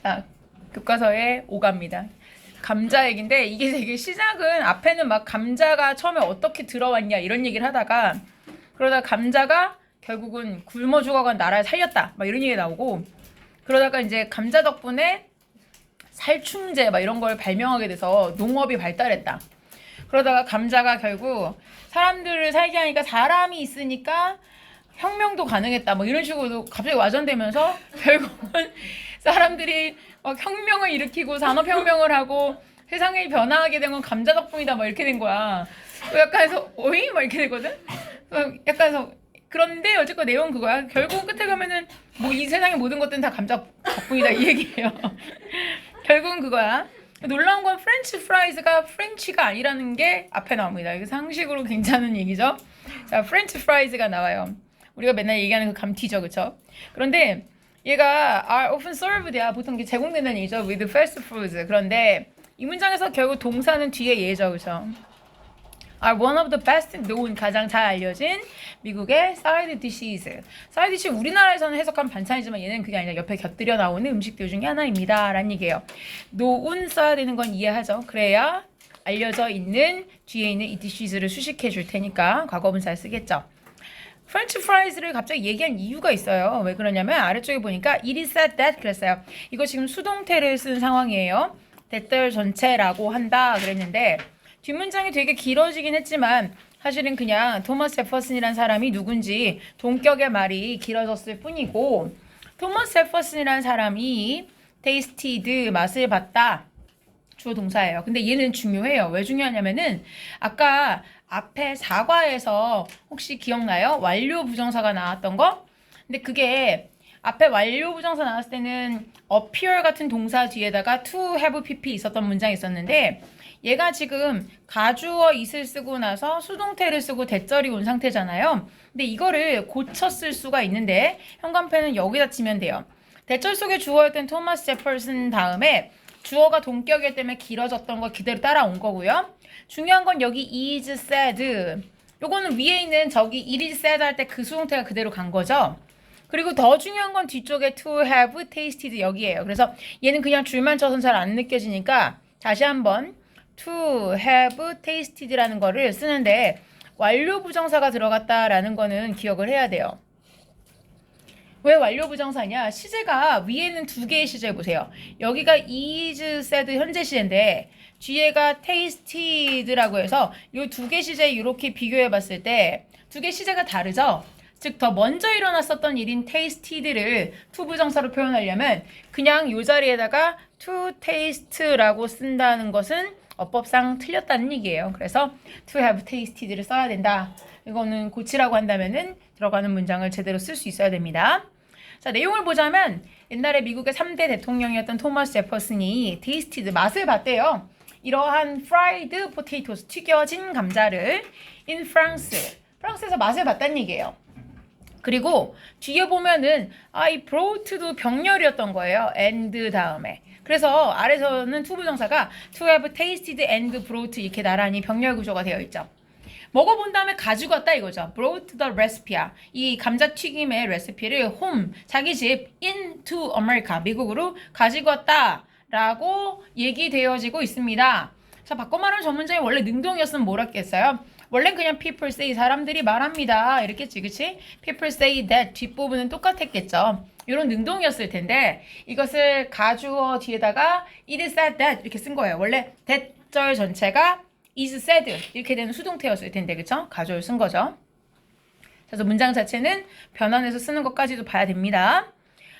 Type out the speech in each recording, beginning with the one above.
자, 교과서에 5갑니다. 감자 얘기인데 이게 되게 시작은 앞에는 막 감자가 처음에 어떻게 들어왔냐 이런 얘기를 하다가 그러다 감자가 결국은 굶어 죽어간 나라를 살렸다 막 이런 얘기 나오고 그러다가 이제 감자 덕분에 살충제 막 이런 걸 발명하게 돼서 농업이 발달했다. 그러다가 감자가 결국 사람들을 살게 하니까 사람이 있으니까 혁명도 가능했다. 뭐 이런 식으로 갑자기 와전되면서 결국은 사람들이 막 혁명을 일으키고 산업혁명을 하고 세상이 변화하게 된 건 감자 덕분이다. 막 이렇게 된 거야. 약간 해서 어이? 막 이렇게 되거든? 약간 해서 그런데 어쨌건 내용은 그거야. 결국 끝에 가면은 뭐 이 세상의 모든 것들은 다 감자 덕분이다 이 얘기예요. 결국은 그거야. 놀라운 건 프렌치 프라이즈가 프렌치가 아니라는 게 앞에 나옵니다. 이게 상식으로 괜찮은 얘기죠. 자, 프렌치 프라이즈가 나와요. 우리가 맨날 얘기하는 그 감튀죠, 그쵸? 그런데 얘가 are often served야 보통 제공된다는 얘기죠. with fast foods. 그런데 이 문장에서 결국 동사는 뒤에 얘죠, 그쵸? are one of the best known 가장 잘 알려진 미국의 side dishes. side dish 우리나라에서는 해석하면 반찬이지만 얘는 그게 아니라 옆에 곁들여 나오는 음식들 중에 하나입니다. 라는 얘기예요. 노운 써야 되는 건 이해하죠. 그래야 알려져 있는 뒤에 있는 이 dishes를 수식해 줄 테니까 과거분사를 쓰겠죠. 프렌치 프라이즈를 갑자기 얘기한 이유가 있어요. 왜 그러냐면 아래쪽에 보니까 it is said that 그랬어요. 이거 지금 수동태를 쓴 상황이에요. 대절 전체라고 한다 그랬는데 뒷문장이 되게 길어지긴 했지만 사실은 그냥 토머스 제퍼슨이란 사람이 누군지 동격의 말이 길어졌을 뿐이고 토머스 제퍼슨이란 사람이 tasted 맛을 봤다. 주어 동사예요. 근데 얘는 중요해요. 왜 중요하냐면은 아까 앞에 사과에서 혹시 기억나요? 완료 부정사가 나왔던 거? 근데 그게 앞에 완료 부정사 나왔을 때는 appear 같은 동사 뒤에다가 to have pp 있었던 문장이 있었는데 얘가 지금 가주어 it을 쓰고 나서 수동태를 쓰고 대절이 온 상태잖아요. 근데 이거를 고쳐 쓸 수가 있는데 현관패는 여기다 치면 돼요. 대절 속에 주어였던 토마스 제퍼슨 다음에 주어가 동격이기 때문에 길어졌던 거 그대로 따라온 거고요. 중요한 건 여기 is said. 요거는 위에 있는 저기 it is said 할 때 그 수동태가 그대로 간 거죠. 그리고 더 중요한 건 뒤쪽에 to have tasted 여기예요. 그래서 얘는 그냥 줄만 쳐서는 잘 안 느껴지니까 다시 한번 to have tasted라는 거를 쓰는데 완료 부정사가 들어갔다라는 거는 기억을 해야 돼요. 왜 완료 부정사냐? 시제가 위에는 두 개의 시제 보세요. 여기가 is said 현재 시제인데 뒤에가 tasted라고 해서 이 두 개 시제 이렇게 비교해 봤을 때 두 개 시제가 다르죠? 즉 더 먼저 일어났었던 일인 tasted를 to 부정사로 표현하려면 그냥 이 자리에다가 to taste라고 쓴다는 것은 어법상 틀렸다는 얘기예요. 그래서 to have tasted를 써야 된다. 이거는 고치라고 한다면은 들어가는 문장을 제대로 쓸 수 있어야 됩니다. 자, 내용을 보자면 옛날에 미국의 3대 대통령이었던 토머스 제퍼슨이 tasted 맛을 봤대요. 이러한 fried potatoes 튀겨진 감자를 in France 프랑스에서 맛을 봤다는 얘기예요. 그리고 뒤에 보면은 이 brought도 병렬이었던 거예요. and 다음에. 그래서 아래서는 to 부정사가 to have tasted and brought 이렇게 나란히 병렬 구조가 되어 있죠. 먹어본 다음에 가지고 왔다 이거죠. brought the recipe야. 이 감자튀김의 레시피를 home, 자기 집 into America, 미국으로 가지고 왔다 라고 얘기되어지고 있습니다. 자, 바꿔 말하면 전문장이 원래 능동이었으면 뭐라 했겠어요? 원래는 그냥 people say, 사람들이 말합니다. 이랬겠지, 그치? people say that, 뒷부분은 똑같았겠죠. 이런 능동이었을 텐데 이것을 가주어 뒤에다가 it is said that 이렇게 쓴 거예요. 원래 대절 전체가 is said 이렇게 되는 수동태였을 텐데 그쵸? 가주어를 쓴 거죠. 그래서 문장 자체는 변환해서 쓰는 것까지도 봐야 됩니다.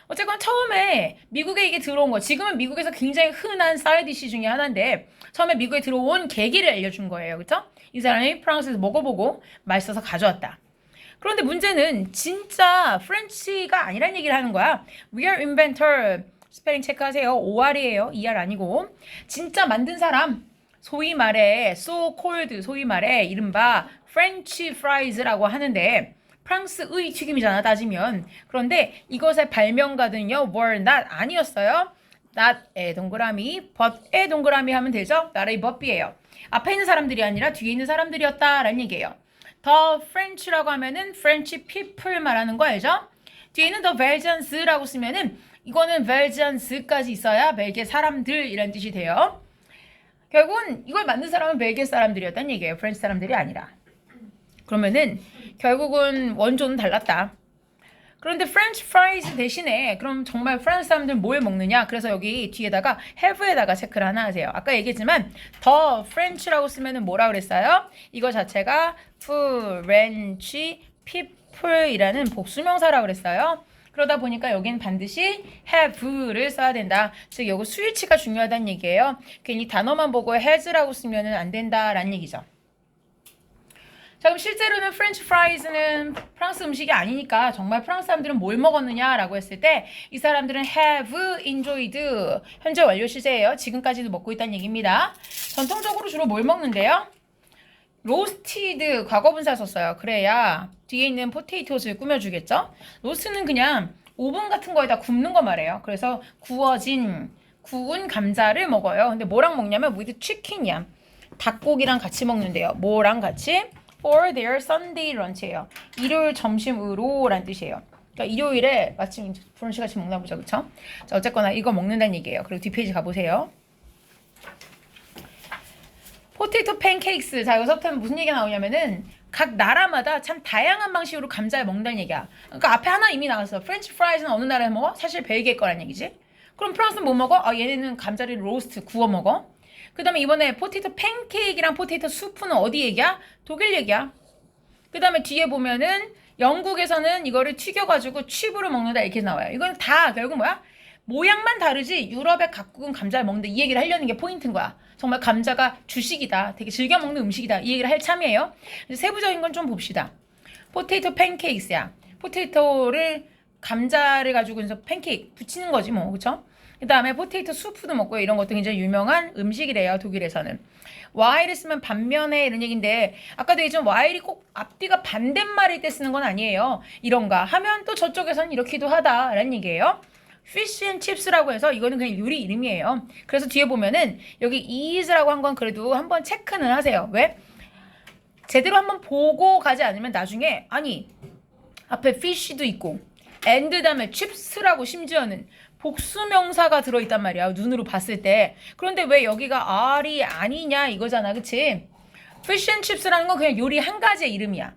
어쨌건 처음에 미국에 이게 들어온 거 지금은 미국에서 굉장히 흔한 사이드 디시 중에 하나인데 처음에 미국에 들어온 계기를 알려준 거예요. 그쵸? 이 사람이 프랑스에서 먹어보고 맛있어서 가져왔다. 그런데 문제는 진짜 프렌치가 아니란 얘기를 하는 거야. Real inventor 스펠링 체크하세요. OR이에요. ER 아니고 진짜 만든 사람 소위 말해 so called 소위 말해 이른바 French fries라고 하는데 프랑스의 튀김이잖아 따지면. 그런데 이것의 발명가는요 were not 아니었어요. not의 동그라미 but의 동그라미 하면 되죠. not의 but이에요. 앞에 있는 사람들이 아니라 뒤에 있는 사람들이었다라는 얘기예요. The French라고 하면은 French people 말하는 거 알죠? 뒤에는 The Belgians라고 쓰면은 이거는 벨지안스까지 있어야 벨기에 사람들이란 뜻이 돼요. 결국은 이걸 만든 사람은 벨기에 사람들이었단 얘기예요. 프렌치 사람들이 아니라. 그러면은 결국은 원조는 달랐다. 그런데 프렌치 프라이즈 대신에 그럼 정말 프랑스 사람들 뭘 먹느냐? 그래서 여기 뒤에다가 have에다가 체크를 하나 하세요. 아까 얘기했지만 더 프렌치라고 쓰면은 뭐라 그랬어요? 이거 자체가 프렌치 people이라는 복수명사라고 그랬어요. 그러다 보니까 여기는 반드시 have를 써야 된다. 즉 여기 스위치가 중요하다는 얘기예요. 괜히 단어만 보고 has라고 쓰면은 안 된다라는 얘기죠. 자, 그럼 실제로는 프렌치 프라이즈는 프랑스 음식이 아니니까 정말 프랑스 사람들은 뭘 먹었느냐라고 했을 때 이 사람들은 have enjoyed 현재 완료 시제예요. 지금까지도 먹고 있다는 얘기입니다. 전통적으로 주로 뭘 먹는데요? 로스티드 과거분사 썼어요. 그래야 뒤에 있는 포테이토즈를 꾸며주겠죠? 로스트는 그냥 오븐 같은 거에다 굽는 거 말해요. 그래서 구운 감자를 먹어요. 근데 뭐랑 먹냐면 with chicken이야. 닭고기랑 같이 먹는데요. 뭐랑 같이? For their Sunday lunch예요. 일요일 점심으로 란 뜻이에요. 그러니까 일요일에 마침 브런치 같이 먹나 보죠. 그쵸? 자, 어쨌거나 이거 먹는다는 얘기예요. 그리고 뒷페이지 가보세요. 포테이토 팬케이크스. 자, 여기서부터 무슨 얘기가 나오냐면은 각 나라마다 참 다양한 방식으로 감자를 먹는다는 얘기야. 그러니까 앞에 하나 이미 나왔어. 프렌치 프라이즈는 어느 나라에 먹어? 사실 벨기에 거란 얘기지. 그럼 프랑스는 뭐 먹어? 아, 얘네는 감자를 로스트 구워 먹어. 그 다음에 이번에 포테이토 팬케이크랑 포테이토 수프는 어디 얘기야? 독일 얘기야. 그 다음에 뒤에 보면은 영국에서는 이거를 튀겨가지고 칩으로 먹는다 이렇게 나와요. 이건 다 결국 뭐야? 모양만 다르지 유럽의 각국은 감자를 먹는다 이 얘기를 하려는 게 포인트인 거야. 정말 감자가 주식이다. 되게 즐겨 먹는 음식이다. 이 얘기를 할 참이에요. 세부적인 건 좀 봅시다. 포테이토 팬케이크야. 포테이토를 감자를 가지고 해서 팬케이크 붙이는 거지 뭐. 그쵸? 그 다음에 포테이토 수프도 먹고요. 이런 것도 굉장히 유명한 음식이래요. 독일에서는. while을 쓰면 반면에 이런 얘기인데 아까도 얘기했지만 while이 꼭 앞뒤가 반대말일 때 쓰는 건 아니에요. 이런가 하면 또 저쪽에서는 이렇기도 하다라는 얘기예요. fish and chips라고 해서 이거는 그냥 요리 이름이에요. 그래서 뒤에 보면은 여기 is라고 한 건 그래도 한번 체크는 하세요. 왜? 제대로 한번 보고 가지 않으면 나중에 아니 앞에 fish도 있고 and 다음에 chips라고 심지어는 복수명사가 들어있단 말이야. 눈으로 봤을 때. 그런데 왜 여기가 R이 아니냐 이거잖아. 그치? Fish and chips라는 건 그냥 요리 한 가지의 이름이야.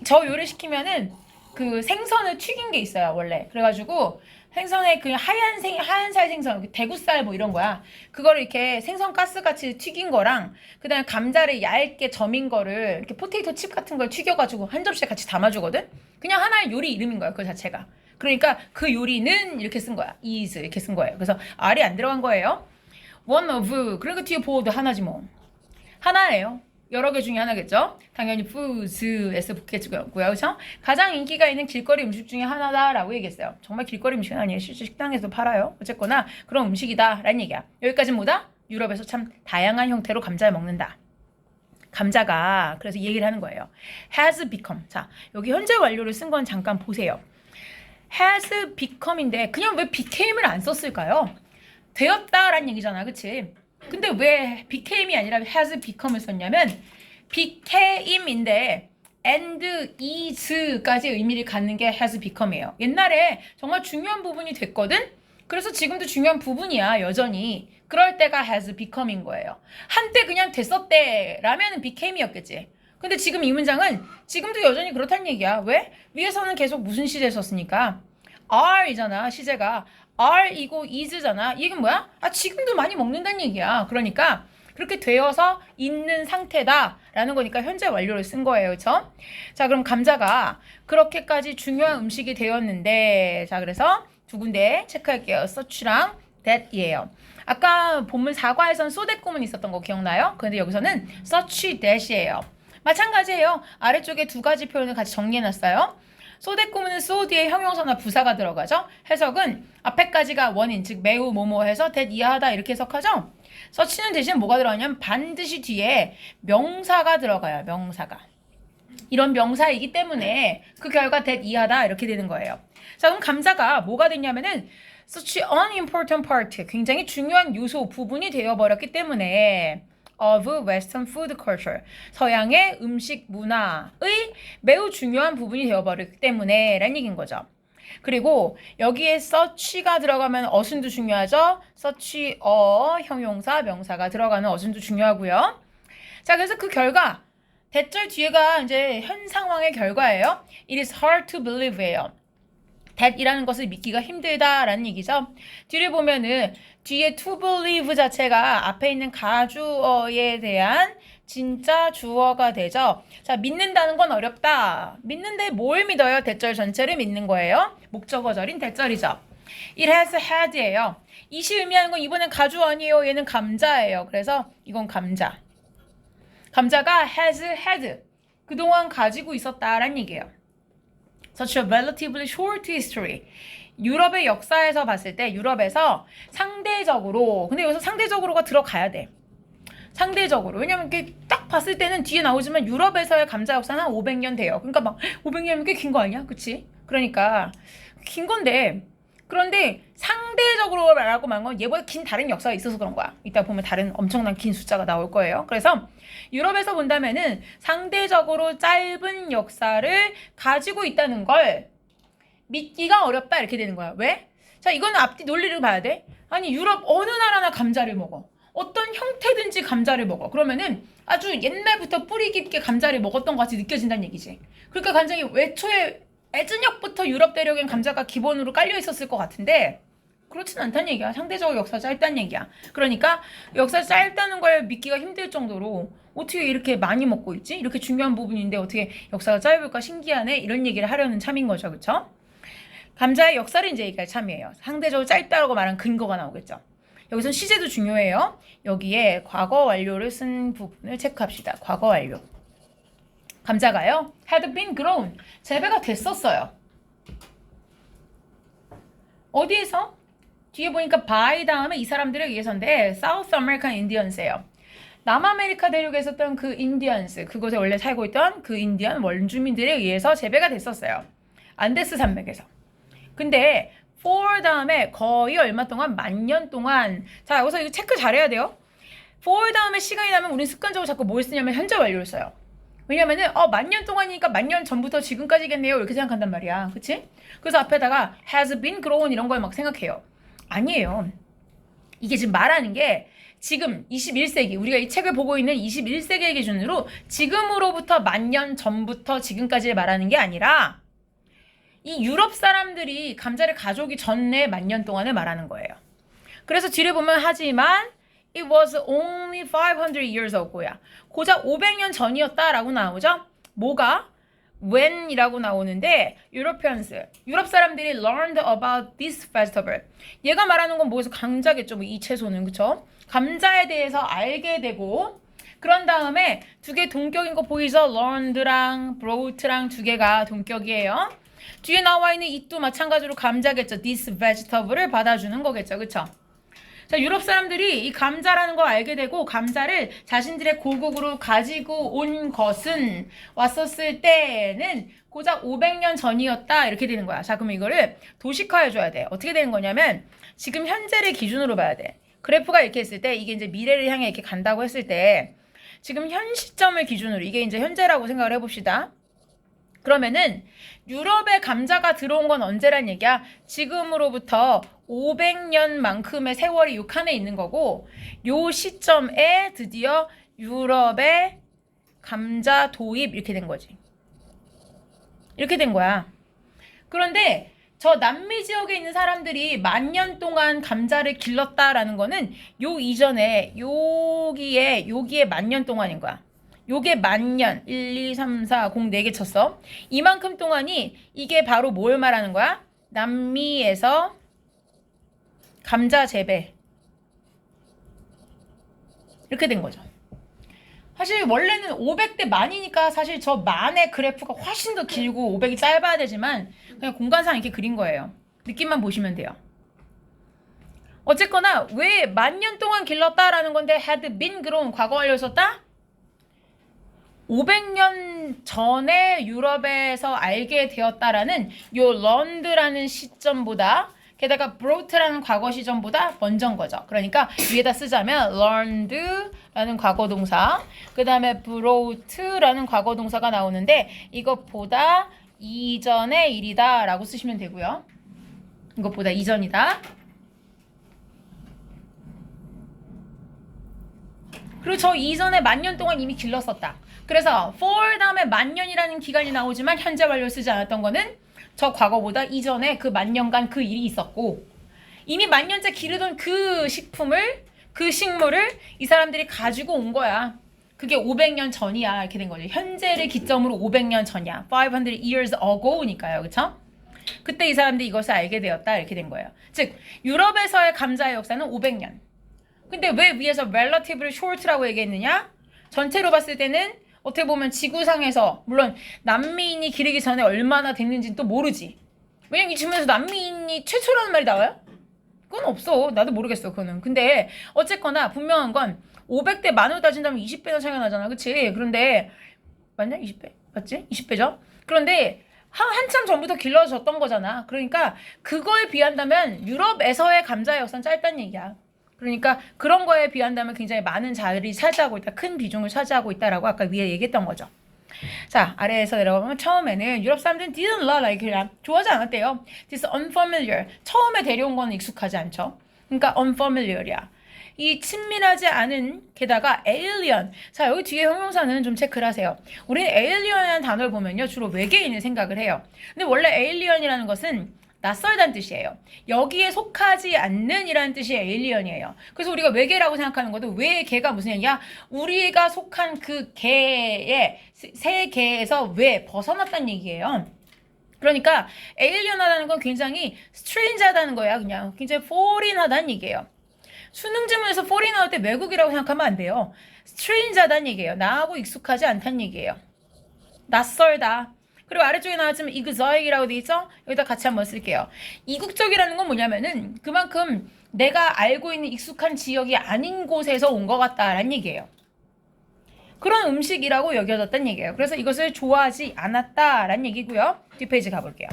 저 요리 시키면은 그 생선을 튀긴 게 있어요. 원래. 그래가지고 생선에 그 하얀살 생선, 대구살 뭐 이런 거야. 그거를 이렇게 생선 가스같이 튀긴 거랑 그 다음에 감자를 얇게 점인 거를 이렇게 포테이토 칩 같은 걸 튀겨가지고 한 접시에 같이 담아주거든? 그냥 하나의 요리 이름인 거야. 그 자체가. 그러니까 그 요리는 이렇게 쓴 거야. is 이렇게 쓴 거예요. 그래서 R이 안 들어간 거예요. one of 그러니까 뒤에 보호도 하나지 뭐. 하나예요. 여러 개 중에 하나겠죠. 당연히 foods에서 붙겠고요. 그렇죠? 가장 인기가 있는 길거리 음식 중에 하나다라고 얘기했어요. 정말 길거리 음식은 아니에요. 실제 식당에서 팔아요. 어쨌거나 그런 음식이다라는 얘기야. 여기까지는 뭐다? 유럽에서 참 다양한 형태로 감자를 먹는다. 감자가 그래서 이 얘기를 하는 거예요. has become. 자, 여기 현재 완료를 쓴 건 잠깐 보세요. has become인데 그냥 왜 became을 안 썼을까요? 되었다라는 얘기잖아. 그치? 근데 왜 became이 아니라 has become을 썼냐면 became인데 and is까지 의미를 갖는 게 has become이에요. 옛날에 정말 중요한 부분이 됐거든? 그래서 지금도 중요한 부분이야. 여전히. 그럴 때가 has become인 거예요. 한때 그냥 됐었대 라면은 became이었겠지. 근데 지금 이 문장은 지금도 여전히 그렇다는 얘기야. 왜? 위에서는 계속 무슨 시제 썼으니까 are이잖아. 시제가 are이고 is잖아. 이 얘기는 뭐야? 아 지금도 많이 먹는다는 얘기야. 그러니까 그렇게 되어서 있는 상태다 라는 거니까 현재 완료를 쓴 거예요. 그쵸? 자 그럼 감자가 그렇게까지 중요한 음식이 되었는데 자 그래서 두 군데 체크할게요. such랑 that이에요. 아까 본문 4과에서는 so that 구문이 있었던 거 기억나요? 근데 여기서는 such that이에요. 마찬가지예요. 아래쪽에 두 가지 표현을 같이 정리해놨어요. so that 구문은 so 뒤에 형용사나 부사가 들어가죠. 해석은 앞에까지가 원인, 즉 매우 뭐뭐 해서 that 이하다 이렇게 해석하죠. such는 대신 뭐가 들어가냐면 반드시 뒤에 명사가 들어가요. 명사가. 이런 명사이기 때문에 그 결과 that 이하다 이렇게 되는 거예요. 자 그럼 감자가 뭐가 됐냐면은 such an important part, 굉장히 중요한 요소, 부분이 되어버렸기 때문에 of Western food culture, 서양의 음식 문화의 매우 중요한 부분이 되어버렸기 때문에 라는 얘기인 거죠. 그리고 여기에 such가 들어가면 어순도 중요하죠. such, 형용사, 명사가 들어가는 어순도 중요하고요. 자, 그래서 그 결과 대절 뒤에가 이제 현 상황의 결과예요. It is hard to believe예요. that이라는 것을 믿기가 힘들다라는 얘기죠. 뒤를 보면은 뒤에 to believe 자체가 앞에 있는 가주어에 대한 진짜 주어가 되죠. 자, 믿는다는 건 어렵다. 믿는데 뭘 믿어요? 대절 전체를 믿는 거예요. 목적어절인 대절이죠. It has had예요. it이 의미하는 건 이번엔 가주어 아니에요. 얘는 감자예요. 그래서 이건 감자. 감자가 has had. 그동안 가지고 있었다라는 얘기예요. Such a relatively short history. 유럽의 역사에서 봤을 때 유럽에서 상대적으로, 근데 여기서 상대적으로가 들어가야 돼. 상대적으로. 왜냐면 이렇게 딱 봤을 때는 뒤에 나오지만 유럽에서의 감자 역사는 한 500년 돼요. 그러니까 막 500년이면 꽤 긴 거 아니야? 그치? 그러니까 긴 건데, 그런데 상대적으로 말하고 만 건 얘보다 긴 다른 역사가 있어서 그런 거야. 이따 보면 다른 엄청난 긴 숫자가 나올 거예요. 그래서 유럽에서 본다면은 상대적으로 짧은 역사를 가지고 있다는 걸 믿기가 어렵다 이렇게 되는 거야. 왜? 자, 이거는 앞뒤 논리를 봐야 돼. 아니, 유럽 어느 나라나 감자를 먹어. 어떤 형태든지 감자를 먹어. 그러면은 아주 옛날부터 뿌리 깊게 감자를 먹었던 것 같이 느껴진다는 얘기지. 그러니까 굉장히 애초에 애저녁부터 유럽 대륙엔 감자가 기본으로 깔려 있었을 것 같은데 그렇진 않다는 얘기야. 상대적으로 역사가 짧다는 얘기야. 그러니까 역사 짧다는 걸 믿기가 힘들 정도로 어떻게 이렇게 많이 먹고 있지? 이렇게 중요한 부분인데 어떻게 역사가 짧을까 신기하네? 이런 얘기를 하려는 참인 거죠. 그렇죠? 감자의 역사를 이제 얘기할 참이에요. 상대적으로 짧다라고 말한 근거가 나오겠죠. 여기서 시제도 중요해요. 여기에 과거 완료를 쓴 부분을 체크합시다. 과거 완료. 감자가요. had been grown. 재배가 됐었어요. 어디에서? 뒤에 보니까 by 다음에 이 사람들에 의해서인데 South American Indians예요. 남아메리카 대륙에 있었던 그 인디언스, 그곳에 원래 살고 있던 그 인디언 원주민들에 의해서 재배가 됐었어요. 안데스 산맥에서. 근데 for 다음에 거의 얼마 동안? 10,000년 동안. 자, 여기서 이거 체크 잘해야 돼요. for 다음에 시간이 나면 우리는 습관적으로 자꾸 뭘 쓰냐면 현재 완료를 써요. 왜냐면은 10,000년 동안이니까 10,000년 전부터 지금까지겠네요. 이렇게 생각한단 말이야. 그치? 그래서 앞에다가 has been grown 이런 걸 막 생각해요. 아니에요. 이게 지금 말하는 게 지금 21세기, 우리가 이 책을 보고 있는 21세기의 기준으로 지금으로부터 10,000년 전부터 지금까지를 말하는 게 아니라 이 유럽 사람들이 감자를 가져오기 전에 10,000년 동안을 말하는 거예요. 그래서 뒤를 보면 하지만 it was only 500 years ago야. 고작 500년 전이었다라고 나오죠? 뭐가? when이라고 나오는데 Europeans, 유럽 사람들이 learned about this vegetable. 얘가 말하는 건 뭐에서 감자겠죠? 뭐 이 채소는 그쵸? 감자에 대해서 알게 되고 그런 다음에 두 개 동격인 거 보이죠? learned랑 brought랑 두 개가 동격이에요. 뒤에 나와 있는 it도 마찬가지로 감자겠죠? this vegetable을 받아주는 거겠죠? 그쵸? 자, 유럽 사람들이 이 감자라는 걸 알게 되고 감자를 자신들의 고국으로 가지고 온 것은 왔었을 때는 고작 500년 전이었다 이렇게 되는 거야. 자, 그럼 이거를 도식화해줘야 돼. 어떻게 되는 거냐면 지금 현재를 기준으로 봐야 돼. 그래프가 이렇게 했을 때 이게 이제 미래를 향해 이렇게 간다고 했을 때 지금 현 시점을 기준으로 이게 이제 현재라고 생각을 해봅시다. 그러면은 유럽에 감자가 들어온 건 언제란 얘기야? 지금으로부터 500년만큼의 세월이 요 칸에 있는 거고 요 시점에 드디어 유럽에 감자 도입 이렇게 된 거지. 이렇게 된 거야. 그런데 저 남미 지역에 있는 사람들이 10,000년 동안 감자를 길렀다라는 거는 요 이전에 여기에 10,000년 동안인 거야. 요게 10,000년 1, 2, 3, 4, 0 4개 쳤어. 이만큼 동안이 이게 바로 뭘 말하는 거야? 남미에서 감자 재배 이렇게 된 거죠. 사실 원래는 500대 만이니까 사실 저 만의 그래프가 훨씬 더 길고 500이 짧아야 되지만 그냥 공간상 이렇게 그린 거예요. 느낌만 보시면 돼요. 어쨌거나 왜 10,000년 동안 길렀다라는 건데 had been grown 과거 완료 썼다? 500년 전에 유럽에서 알게 되었다라는 요 learned라는 시점보다 게다가 brought라는 과거 시점보다 먼저인 거죠. 그러니까 위에다 쓰자면 learned라는 과거 동사 그 다음에 brought라는 과거 동사가 나오는데 이것보다 이전의 일이다 라고 쓰시면 되고요. 이것보다 이전이다. 그리고 저 이전에 만년 동안 이미 길렀었다. 그래서 for 다음에 만년이라는 기간이 나오지만 현재 완료 쓰지 않았던 거는 저 과거보다 이전에 그 만년간 그 일이 있었고 이미 만년째 기르던 그 식품을 그 식물을 이 사람들이 가지고 온 거야. 그게 500년 전이야. 이렇게 된 거죠. 현재를 기점으로 500년 전이야. 500 years ago니까요. 그쵸? 그때 이 사람들이 이것을 알게 되었다. 이렇게 된 거예요. 즉 유럽에서의 감자의 역사는 500년. 근데 왜 위에서 relatively short라고 얘기했느냐? 전체로 봤을 때는 어떻게 보면 지구상에서 물론 남미인이 기르기 전에 얼마나 됐는지는 또 모르지. 왜냐면 이 질문에서 남미인이 최초라는 말이 나와요? 그건 없어. 나도 모르겠어. 그거는. 근데 어쨌거나 분명한 건 500대 만으로 따진다면 20배나 차이가 나잖아. 그치? 그런데 맞냐? 20배? 맞지? 20배죠? 그런데 한참 전부터 길러졌던 거잖아. 그러니까 그거에 비한다면 유럽에서의 감자의 역사는 짧다는 얘기야. 그러니까 그런 거에 비한다면 굉장히 많은 자리를 차지하고 있다. 큰 비중을 차지하고 있다라고 아까 위에 얘기했던 거죠. 자, 아래에서 내려가면 처음에는 유럽 사람들은 didn't like it. 좋아하지 않았대요. This unfamiliar. 처음에 데려온 건 익숙하지 않죠. 그러니까 unfamiliar이야. 이 친밀하지 않은 게다가 alien. 자, 여기 뒤에 형용사는 좀 체크를 하세요. 우리는 alien이라는 단어를 보면요. 주로 외계인을 생각을 해요. 근데 원래 alien이라는 것은 낯설다는 뜻이에요. 여기에 속하지 않는 이라는 뜻이 에일리언이에요. 그래서 우리가 외계라고 생각하는 것도 왜 개가 무슨 얘기야? 우리가 속한 그 개의 세계에서 왜 벗어났다는 얘기예요. 그러니까 에일리언하다는 건 굉장히 스트레인지하다는 거야. 그냥 굉장히 포린하다는 얘기예요. 수능 지문에서 포린 나올 때 외국이라고 생각하면 안 돼요. 스트레인지하다는 얘기예요. 나하고 익숙하지 않다는 얘기예요. 낯설다. 그리고 아래쪽에 나왔지만 exotic이라고 돼 있죠? 여기다 같이 한번 쓸게요. 이국적이라는 건 뭐냐면은 그만큼 내가 알고 있는 익숙한 지역이 아닌 곳에서 온 것 같다라는 얘기예요. 그런 음식이라고 여겨졌다는 얘기예요. 그래서 이것을 좋아하지 않았다라는 얘기고요. 뒷페이지 가볼게요.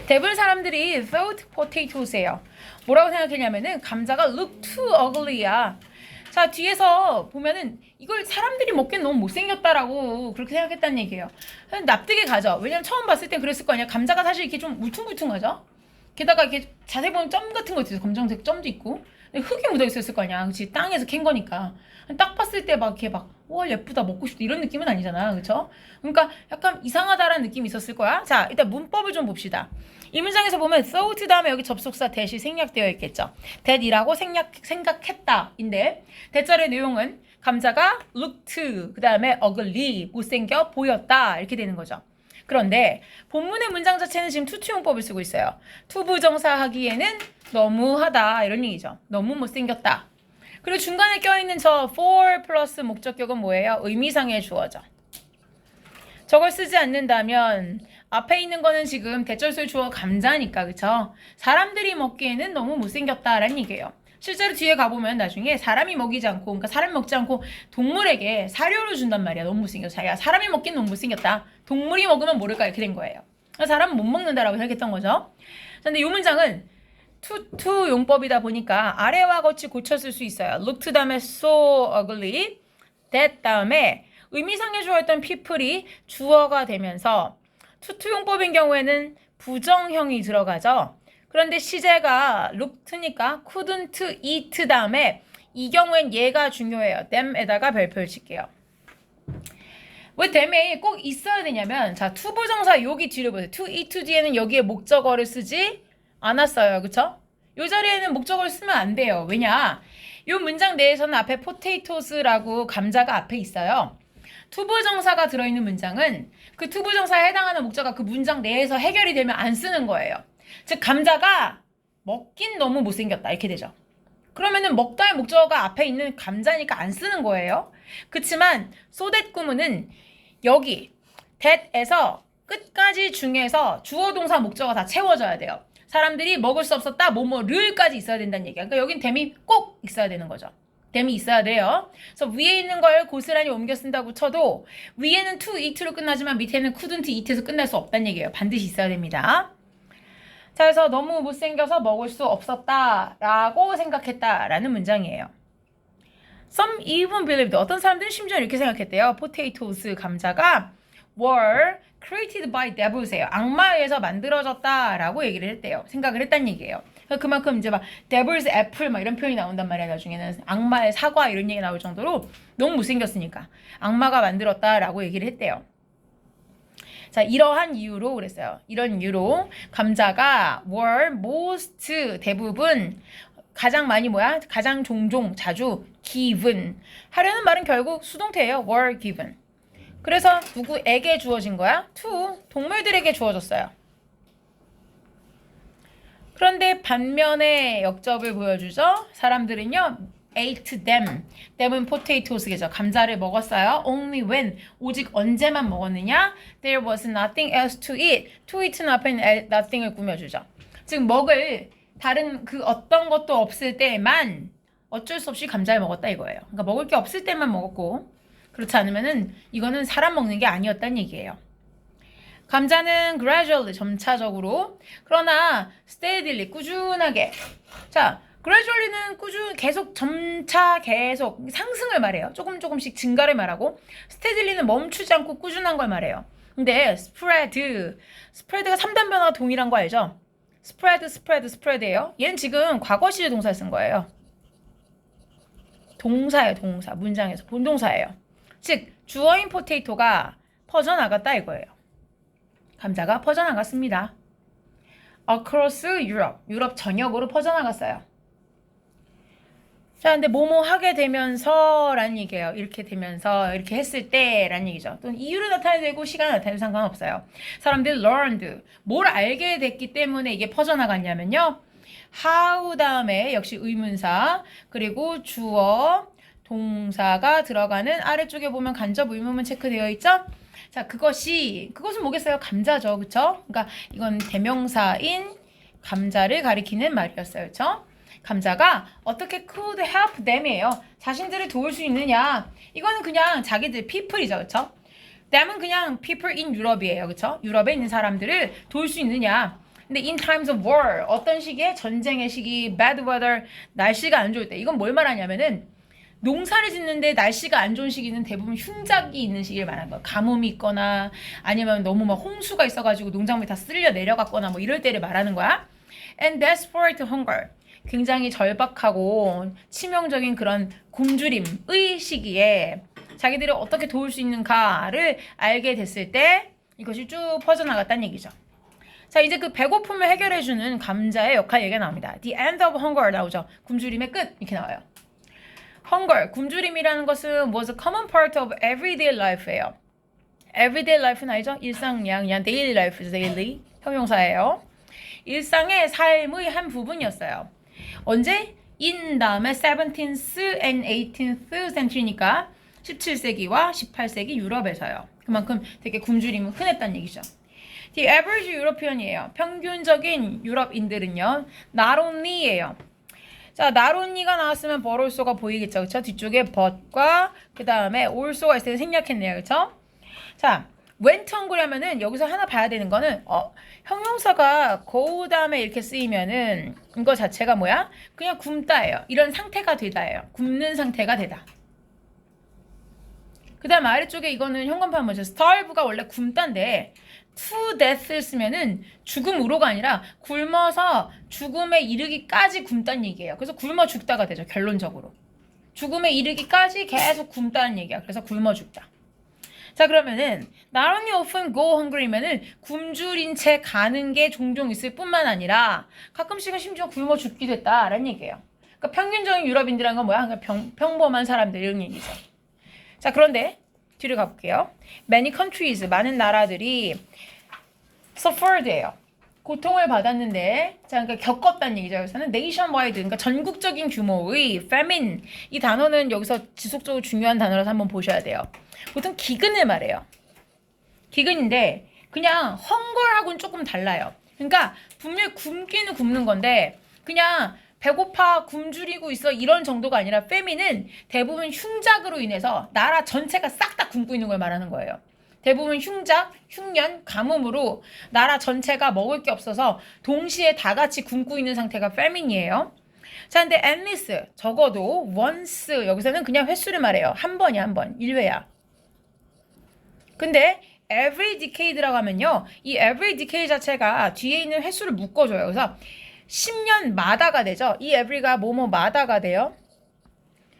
대부분 사람들이 thought potatoes예요. 뭐라고 생각했냐면은 감자가 look too ugly야. 자, 뒤에서 보면은 이걸 사람들이 먹기엔 너무 못생겼다라고 그렇게 생각했다는 얘기예요. 납득이 가죠. 왜냐면 처음 봤을 때 그랬을 거 아니야. 감자가 사실 이렇게 좀 울퉁불퉁하죠. 게다가 이렇게 자세히 보면 점 같은 거 있어요. 검정색 점도 있고. 흙이 묻어 있었을 거 아니야. 그치? 땅에서 캔 거니까. 딱 봤을 때 막 이렇게 막, 와, 예쁘다, 먹고 싶다, 이런 느낌은 아니잖아. 그쵸? 그러니까 약간 이상하다라는 느낌이 있었을 거야. 자, 일단 문법을 좀 봅시다. 이 문장에서 보면 thought 다음에 여기 접속사 that이 생략되어 있겠죠. that이라고 생각했다인데 대절의 내용은 감자가 looked 그 다음에 ugly 못생겨 보였다 이렇게 되는 거죠. 그런데 본문의 문장 자체는 지금 투투용법을 쓰고 있어요. 투부정사 하기에는 너무하다 이런 얘기죠. 너무 못생겼다. 그리고 중간에 껴있는 저 for 플러스 목적격은 뭐예요? 의미상의 주어죠. 저걸 쓰지 않는다면 앞에 있는 거는 지금 대절소의 주어 감자니까 그쵸? 사람들이 먹기에는 너무 못생겼다라는 얘기예요. 실제로 뒤에 가보면 나중에 사람이 먹이지 않고 그러니까 사람이 먹지 않고 동물에게 사료를 준단 말이야. 너무 못생겼어. 야, 사람이 먹기엔 너무 못생겼다. 동물이 먹으면 모를까 이렇게 된 거예요. 사람은 못 먹는다라고 생각했던 거죠. 근데 이 문장은 투 용법이다 보니까 아래와 같이 고쳤을 수 있어요. look 다음에 so ugly that 다음에 의미상의 주어였던 people이 주어가 되면서 투투용법인 경우에는 부정형이 들어가죠. 그런데 시제가 looked니까 couldn't eat 다음에 이 경우엔 얘가 중요해요. them에다가 별표를 칠게요. 왜 them이 꼭 있어야 되냐면 자 투부정사 여기 뒤를 보세요. to eat 뒤에는 여기에 목적어를 쓰지 않았어요. 그쵸? 이 자리에는 목적어를 쓰면 안 돼요. 왜냐? 이 문장 내에서는 앞에 potatoes라고 감자가 앞에 있어요. 투부정사가 들어있는 문장은 그 투부정사에 해당하는 목적어가 그 문장 내에서 해결이 되면 안 쓰는 거예요. 즉 감자가 먹긴 너무 못생겼다 이렇게 되죠. 그러면은 먹다의 목적어가 앞에 있는 감자니까 안 쓰는 거예요. 그치만 so that 구문은 여기 that에서 끝까지 중에서 주어 동사 목적어 다 채워져야 돼요. 사람들이 먹을 수 없었다 뭐뭐를까지 있어야 된다는 얘기야. 그러니까 여긴 them이 꼭 있어야 되는 거죠. them이 있어야 돼요. 그래서 위에 있는 걸 고스란히 옮겨 쓴다고 쳐도 위에는 to eat로 끝나지만 밑에는 couldn't eat에서 끝날 수 없다는 얘기예요. 반드시 있어야 됩니다. 자, 그래서 너무 못생겨서 먹을 수 없었다라고 생각했다라는 문장이에요. Some even believed. 어떤 사람들은 심지어 이렇게 생각했대요. potatoes, 감자가 were created by devils예요. 악마에 의해서 만들어졌다라고 얘기를 했대요. 생각을 했단 얘기예요. 그만큼 이제 막 devil's apple 막 이런 표현이 나온단 말이야. 나중에는 악마의 사과 이런 얘기 나올 정도로 너무 못생겼으니까 악마가 만들었다라고 얘기를 했대요. 자, 이러한 이유로 그랬어요. 이런 이유로 감자가 were most 대부분 가장 많이 뭐야? 가장 종종 자주 given 하려는 말은 결국 수동태예요. were given. 그래서 누구에게 주어진 거야? to 동물들에게 주어졌어요. 그런데 반면에 역접을 보여주죠. 사람들은요. ate them. them은 potatos겠죠. 감자를 먹었어요. only when. 오직 언제만 먹었느냐? there was nothing else to eat. to eat는 앞에 nothing을 꾸며주죠. 즉 먹을 다른 그 어떤 것도 없을 때만 어쩔 수 없이 감자를 먹었다 이거예요. 그러니까 먹을 게 없을 때만 먹었고 그렇지 않으면은 이거는 사람 먹는 게 아니었다는 얘기예요. 감자는 gradually 점차적으로 그러나 steadily 꾸준하게 자 gradually는 계속 점차 계속 상승을 말해요. 조금씩 증가를 말하고 steadily는 멈추지 않고 꾸준한 걸 말해요. 근데 spread가 3단 변화가 동일한 거 알죠? spread예요. 얘는 지금 과거 시제 동사 쓴 거예요. 동사예요. 동사. 문장에서 본동사예요. 즉 주어인 포테이토가 퍼져나갔다 이거예요. 감자가 퍼져나갔습니다. Across Europe. 유럽 전역으로 퍼져나갔어요. 자, 근데 뭐뭐 하게 되면서 라는 얘기예요. 이렇게 되면서 이렇게 했을 때 라는 얘기죠. 또는 이유를 나타내도 되고 시간을 나타내도 상관없어요. 사람들이 learned. 뭘 알게 됐기 때문에 이게 퍼져나갔냐면요. how 다음에 역시 의문사 그리고 주어 동사가 들어가는 아래쪽에 보면 간접 의문문 체크되어 있죠? 자, 그것은 뭐겠어요? 감자죠. 그쵸? 그러니까 이건 대명사인 감자를 가리키는 말이었어요. 그쵸? 감자가 어떻게 could help them이에요. 자신들을 도울 수 있느냐. 이거는 그냥 자기들 people이죠. 그쵸? them은 그냥 people in Europe이에요. 그쵸? 유럽에 있는 사람들을 도울 수 있느냐. 근데 in times of war 어떤 시기에? 전쟁의 시기, bad weather, 날씨가 안 좋을 때. 이건 뭘 말하냐면은 농사를 짓는데 날씨가 안 좋은 시기는 대부분 흉작이 있는 시기를 말하는 거예요. 가뭄이 있거나 아니면 너무 막 홍수가 있어가지고 농작물이 다 쓸려 내려갔거나 뭐 이럴 때를 말하는 거야. And desperate hunger. 굉장히 절박하고 치명적인 그런 굶주림의 시기에 자기들이 어떻게 도울 수 있는가를 알게 됐을 때 이것이 쭉 퍼져나갔다는 얘기죠. 자, 이제 그 배고픔을 해결해주는 감자의 역할 얘기가 나옵니다. The end of hunger 나오죠. 굶주림의 끝 이렇게 나와요. hunger, 굶주림이라는 것은 was a common part of everyday life예요. everyday life는 알죠? 일상량, 그냥 daily life죠. daily 형용사예요. 일상의 삶의 한 부분이었어요. 언제? in 다음에 17th and 18th century니까 17세기와 18세기 유럽에서요. 그만큼 되게 굶주림은 흔했다는 얘기죠. The average European이에요. 평균적인 유럽인들은요. not only예요. 자, not only가 나왔으면 but also가 보이겠죠. 그쵸? 뒤쪽에 but과 그 다음에 also가 있을 때 생략했네요. 그쵸? 자, went hungry 하면은 여기서 하나 봐야 되는 거는 형용사가 go 다음에 이렇게 쓰이면은 이거 자체가 뭐야? 그냥 굶다예요. 이런 상태가 되다예요. 굶는 상태가 되다. 그 다음 아래쪽에 이거는 현관판 뭐죠? starve가 원래 굶다인데 to death를 쓰면은 죽음으로가 아니라 굶어서 죽음에 이르기까지 굶다는 얘기예요. 그래서 굶어 죽다가 되죠. 결론적으로. 죽음에 이르기까지 계속 굶다는 얘기야. 그래서 굶어 죽다. 자, 그러면은 not only often go hungry면은 굶주린 채 가는 게 종종 있을 뿐만 아니라 가끔씩은 심지어 굶어 죽기도 했다라는 얘기예요. 그러니까 평균적인 유럽인들이란 건 뭐야? 그러니까 평범한 사람들 이런 얘기죠. 자, 그런데 뒤로 가볼게요. Many countries, 많은 나라들이 suffered예요. 고통을 받았는데, 자, 그러니까 겪었다는 얘기죠. 여기서는 nationwide, 그러니까 전국적인 규모의 famine. 이 단어는 여기서 지속적으로 중요한 단어라서 한번 보셔야 돼요. 보통 기근을 말해요. 기근인데 그냥 헝걸하고는 조금 달라요. 그러니까 분명히 굶기는 굶는 건데 그냥 배고파 굶주리고 있어 이런 정도가 아니라 famine은 대부분 흉작으로 인해서 나라 전체가 싹 다 굶고 있는 걸 말하는 거예요. 대부분 흉작, 흉년, 가뭄으로 나라 전체가 먹을 게 없어서 동시에 다 같이 굶고 있는 상태가 famine이에요. 자, 근데 at least 적어도 once 여기서는 그냥 횟수를 말해요. 한 번이야, 한 번. 1회야. 근데 every decade라고 하면요. 이 every decade 자체가 뒤에 있는 횟수를 묶어줘요. 그래서 10년마다가 되죠. 이 every가 뭐뭐마다가 돼요.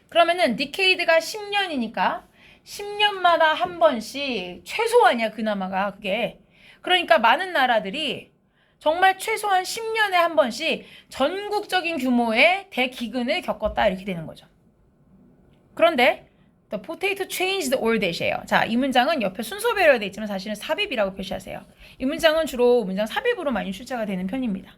그러면은 decade가 10년이니까 10년마다 한 번씩 최소한이야, 그나마가 그게. 그러니까 많은 나라들이 정말 최소한 10년에 한 번씩 전국적인 규모의 대기근을 겪었다 이렇게 되는 거죠. 그런데 The potato changed all that이에요. 자, 이 문장은 옆에 순서별로 되어 있지만 사실은 삽입이라고 표시하세요. 이 문장은 주로 문장 삽입으로 많이 출제가 되는 편입니다.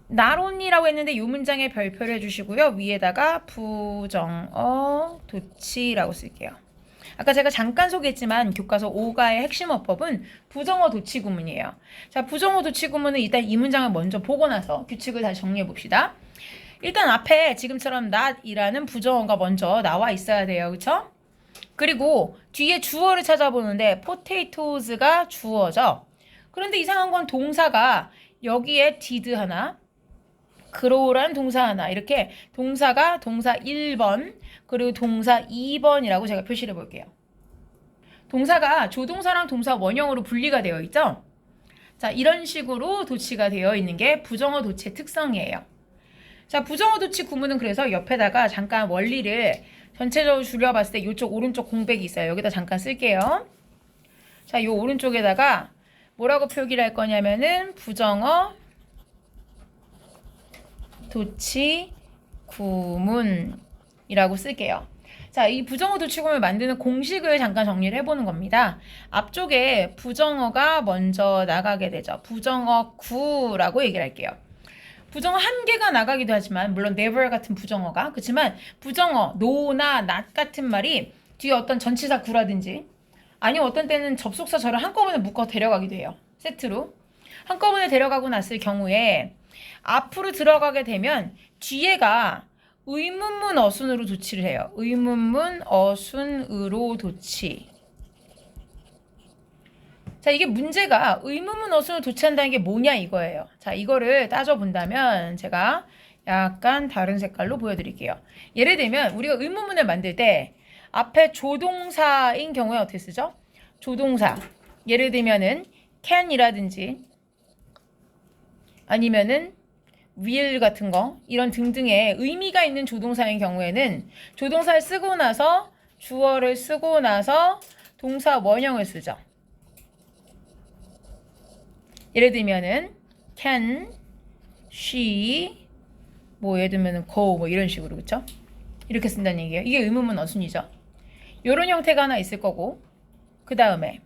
not only라고 했는데 이 문장에 별표를 해주시고요. 위에다가 부정어 도치라고 쓸게요. 아까 제가 잠깐 소개했지만 교과서 5가의 핵심 어법은 부정어 도치 구문이에요. 자, 부정어 도치 구문은 일단 이 문장을 먼저 보고 나서 규칙을 다시 정리해 봅시다. 일단 앞에 지금처럼 not이라는 부정어가 먼저 나와 있어야 돼요. 그쵸? 그리고 뒤에 주어를 찾아보는데 potatos가 주어죠. 그런데 이상한 건 동사가 여기에 did 하나, grow란 동사 하나, 이렇게 동사가 동사 1번 그리고 동사 2번이라고 제가 표시를 해볼게요. 동사가 조동사랑 동사 원형으로 분리가 되어 있죠. 자, 이런 식으로 도치가 되어 있는 게 부정어 도치의 특성이에요. 자, 부정어 도치 구문은 그래서 옆에다가 잠깐 원리를 전체적으로 줄여봤을 때 이쪽 오른쪽 공백이 있어요. 여기다 잠깐 쓸게요. 자, 이 오른쪽에다가 뭐라고 표기를 할 거냐면은 부정어 도치 구문이라고 쓸게요. 자, 이 부정어 도치 구문을 만드는 공식을 잠깐 정리를 해보는 겁니다. 앞쪽에 부정어가 먼저 나가게 되죠. 부정어 구라고 얘기를 할게요. 부정어 한 개가 나가기도 하지만 물론 never 같은 부정어가 그렇지만 부정어 no나 not 같은 말이 뒤에 어떤 전치사 구라든지 아니면 어떤 때는 접속사 절을 한꺼번에 묶어 데려가기도 해요. 세트로. 한꺼번에 데려가고 났을 경우에 앞으로 들어가게 되면 뒤에가 의문문 어순으로 도치를 해요. 의문문 어순으로 도치. 자, 이게 문제가 의문문 어순을 도치한다는 게 뭐냐 이거예요. 자, 이거를 따져본다면 제가 약간 다른 색깔로 보여드릴게요. 예를 들면 우리가 의문문을 만들 때 앞에 조동사인 경우에 어떻게 쓰죠? 조동사. 예를 들면은 can이라든지 아니면은 will 같은 거 이런 등등의 의미가 있는 조동사인 경우에는 조동사를 쓰고 나서 주어를 쓰고 나서 동사 원형을 쓰죠. 예를 들면은 can, she, 뭐 예를 들면은 go 뭐 이런 식으로 그쵸? 이렇게 쓴다는 얘기예요. 이게 의문문 어순이죠. 이런 형태가 하나 있을 거고 그 다음에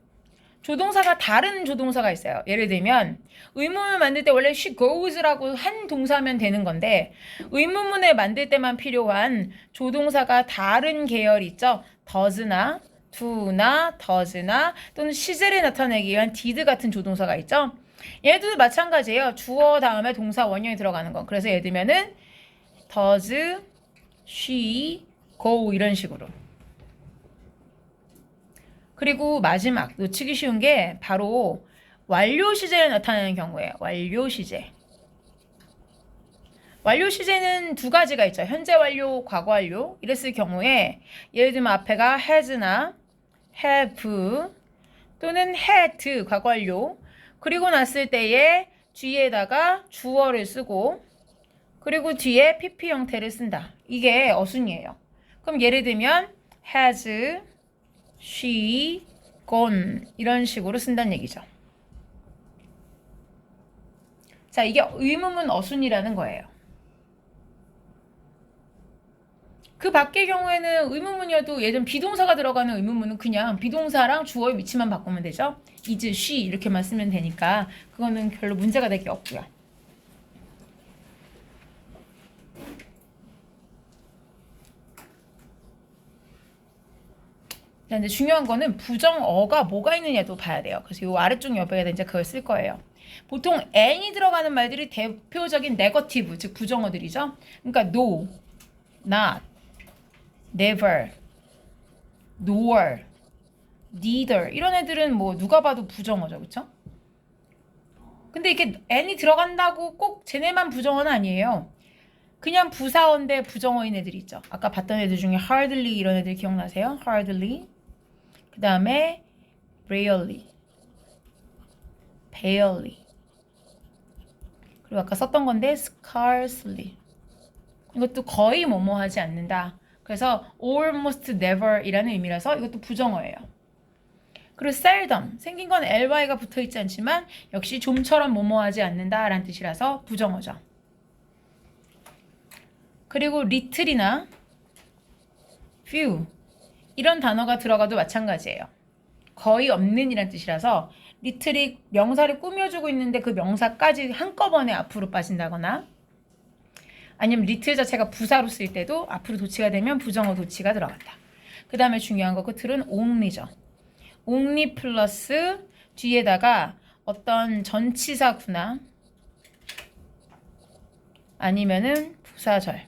조동사가 다른 조동사가 있어요. 예를 들면 의문문을 만들 때 원래 she goes라고 한 동사면 되는 건데 의문문을 만들 때만 필요한 조동사가 다른 계열 있죠. does나 do나 does나 또는 시제를 나타내기 위한 did 같은 조동사가 있죠. 얘도 마찬가지예요. 주어 다음에 동사 원형이 들어가는 거. 그래서 예를 들면은 does she go 이런 식으로. 그리고 마지막 놓치기 쉬운 게 바로 완료 시제를 나타내는 경우예요. 완료 시제. 완료 시제는 두 가지가 있죠. 현재 완료, 과거 완료. 이랬을 경우에 예를 들면 앞에가 has나 have 또는 had 과거 완료. 그리고 났을 때에 뒤에다가 주어를 쓰고 그리고 뒤에 PP 형태를 쓴다. 이게 어순이에요. 그럼 예를 들면 has she gone 이런 식으로 쓴다는 얘기죠. 자, 이게 의문문 어순이라는 거예요. 그 밖의 경우에는 의문문이어도 예를 들면 비동사가 들어가는 의문문은 그냥 비동사랑 주어의 위치만 바꾸면 되죠. is, she 이렇게만 쓰면 되니까 그거는 별로 문제가 될 게 없고요. 근데 중요한 거는 부정어가 뭐가 있느냐도 봐야 돼요. 그래서 이 아래쪽 옆에다 이제 그걸 쓸 거예요. 보통 n이 들어가는 말들이 대표적인 네거티브, 즉 부정어들이죠. 그러니까 no, not, never, nor, neither 이런 애들은 뭐 누가 봐도 부정어죠, 그렇죠? 근데 이게 n이 들어간다고 꼭 쟤네만 부정어는 아니에요. 그냥 부사어인데 부정어인 애들이 있죠. 아까 봤던 애들 중에 hardly 이런 애들 기억나세요? hardly. 그 다음에 rarely, barely. 그리고 아까 썼던 건데 scarcely. 이것도 거의 뭐뭐 하지 않는다. 그래서 almost never 이라는 의미라서 이것도 부정어예요. 그리고 seldom, 생긴 건 ly가 붙어있지 않지만 역시 좀처럼 뭐뭐 하지 않는다 라는 뜻이라서 부정어죠. 그리고 little이나 few 이런 단어가 들어가도 마찬가지예요. 거의 없는 이란 뜻이라서 little이 명사를 꾸며주고 있는데 그 명사까지 한꺼번에 앞으로 빠진다거나 아니면 little 자체가 부사로 쓰일 때도 앞으로 도치가 되면 부정어 도치가 들어간다. 그 다음에 중요한 거 끝들은 only죠. only 플러스 뒤에다가 어떤 전치사구나 아니면은 부사절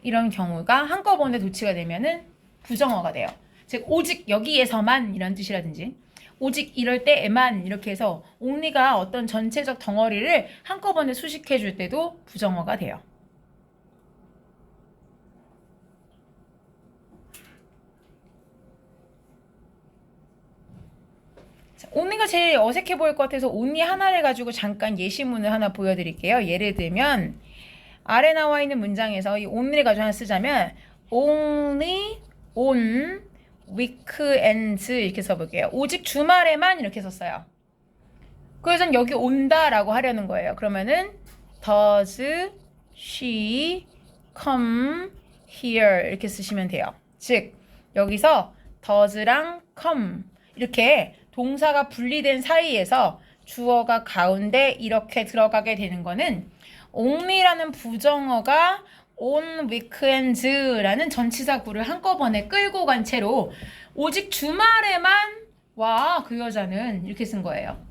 이런 경우가 한꺼번에 도치가 되면은 부정어가 돼요. 즉 오직 여기에서만 이런 뜻이라든지 오직 이럴 때에만 이렇게 해서 only가 어떤 전체적 덩어리를 한꺼번에 수식해 줄 때도 부정어가 돼요. only가 제일 어색해 보일 것 같아서 only 하나를 가지고 잠깐 예시문을 하나 보여드릴게요. 예를 들면 아래 나와 있는 문장에서 이 only를 가지고 하나 쓰자면 only on weekends 이렇게 써볼게요. 오직 주말에만 이렇게 썼어요. 그래서 여기 온다라고 하려는 거예요. 그러면은 does she come here 이렇게 쓰시면 돼요. 즉 여기서 does랑 come 이렇게 동사가 분리된 사이에서 주어가 가운데 이렇게 들어가게 되는 거는 only라는 부정어가 on weekends라는 전치사구를 한꺼번에 끌고 간 채로 오직 주말에만 와 그 여자는 이렇게 쓴 거예요.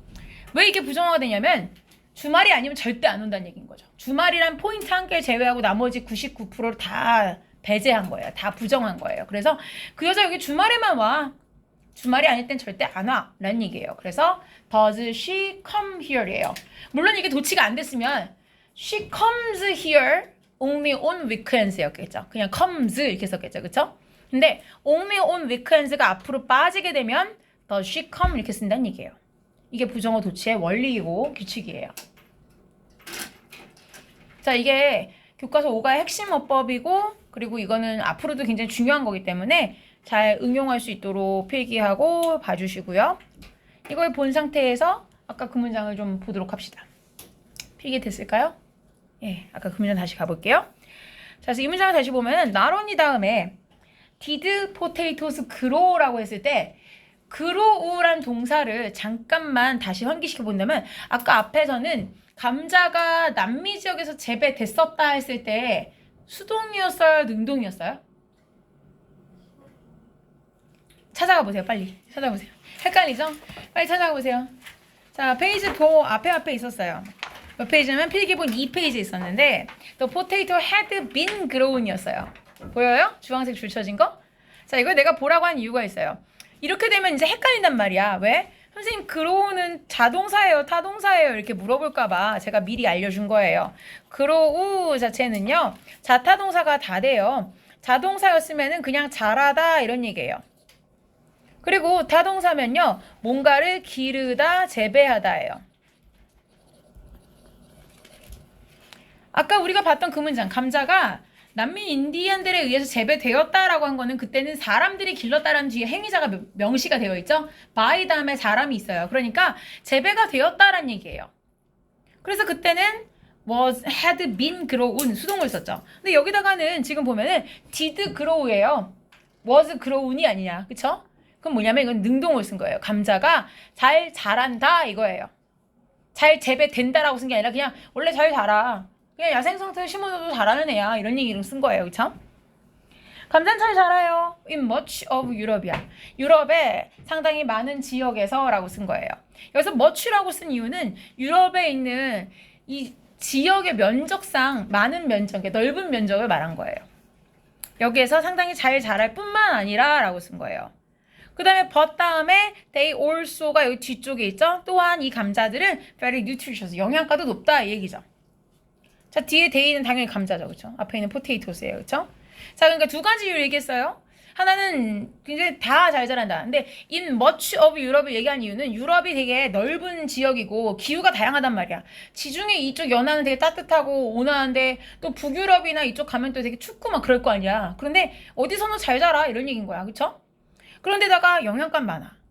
왜 이게 부정어가 되냐면 주말이 아니면 절대 안 온다는 얘기인 거죠. 주말이란 포인트 한 개 제외하고 나머지 99%를 다 배제한 거예요. 다 부정한 거예요. 그래서 그 여자 여기 주말에만 와. 주말이 아닐 땐 절대 안 와 라는 얘기예요. 그래서 does she come here예요. 물론 이게 도치가 안 됐으면 she comes here only on weekends였겠죠. 그냥 comes 이렇게 썼겠죠. 그쵸? 근데 only on weekends가 앞으로 빠지게 되면 does she come 이렇게 쓴다는 얘기예요. 이게 부정어 도치의 원리이고 규칙이에요. 자, 이게 교과서 5가의 핵심 어법이고 그리고 이거는 앞으로도 굉장히 중요한 거기 때문에 잘 응용할 수 있도록 필기하고 봐주시고요. 이걸 본 상태에서 아까 그 문장을 좀 보도록 합시다. 필기 됐을까요? 예, 아까 그 문장 다시 가볼게요. 자, 그래서 이 문장을 다시 보면 not only 다음에 did potatoes grow라고 했을 때 grow란 동사를 잠깐만 다시 환기시켜 본다면 아까 앞에서는 감자가 남미 지역에서 재배됐었다 했을 때 수동이었어요? 능동이었어요? 찾아가 보세요. 빨리 찾아보세요. 헷갈리죠? 빨리 찾아가 보세요. 자, 페이지 4 앞에 있었어요. 몇 페이지냐면 필기본 2페이지에 있었는데 The potato had been grown이었어요. 보여요? 주황색 줄 쳐진 거? 자, 이걸 내가 보라고 한 이유가 있어요. 이렇게 되면 이제 헷갈린단 말이야. 왜? 선생님 grow는 자동사예요? 타동사예요? 이렇게 물어볼까봐 제가 미리 알려준 거예요. grow 자체는요. 자타동사가 다 돼요. 자동사였으면은 그냥 자라다 이런 얘기예요. 그리고 타동사면요. 뭔가를 기르다, 재배하다예요. 아까 우리가 봤던 그 문장 감자가 남미 인디언들에 의해서 재배되었다라고 한 거는 그때는 사람들이 길렀다라는 뒤에 행위자가 명시가 되어 있죠. by 다음에 사람이 있어요. 그러니까 재배가 되었다라는 얘기예요. 그래서 그때는 was, had been grown 수동을 썼죠. 근데 여기다가는 지금 보면은 did grow예요. was grown이 아니냐. 그쵸? 그럼 뭐냐면 이건 능동을 쓴 거예요. 감자가 잘 자란다 이거예요. 잘 재배된다라고 쓴 게 아니라 그냥 원래 잘 자라. 그냥 야생성토에 심어줘도 자라는 애야. 이런 얘기로 쓴 거예요. 그쵸? 감자는 잘 자라요. In much of Europe이야. 유럽의 상당히 많은 지역에서 라고 쓴 거예요. 여기서 much라고 쓴 이유는 유럽에 있는 이 지역의 면적상 많은 면적, 넓은 면적을 말한 거예요. 여기에서 상당히 잘 자랄 뿐만 아니라 라고 쓴 거예요. 그 다음에 but 다음에 they also가 여기 뒤쪽에 있죠. 또한 이 감자들은 very nutritious, 영양가도 높다 이 얘기죠. 자, 뒤에 they는 당연히 감자죠. 그쵸? 앞에 있는 potatoes예요. 그쵸? 자, 그러니까 두 가지 이유를 얘기했어요. 하나는 굉장히 다 잘 자란다. 근데 in much of Europe을 얘기한 이유는 유럽이 되게 넓은 지역이고 기후가 다양하단 말이야. 지중해 이쪽 연안은 되게 따뜻하고 온화한데 또 북유럽이나 이쪽 가면 또 되게 춥고 막 그럴 거 아니야. 그런데 어디서나 잘 자라 이런 얘기인 거야. 그쵸? 그런데다가 영양가 많아.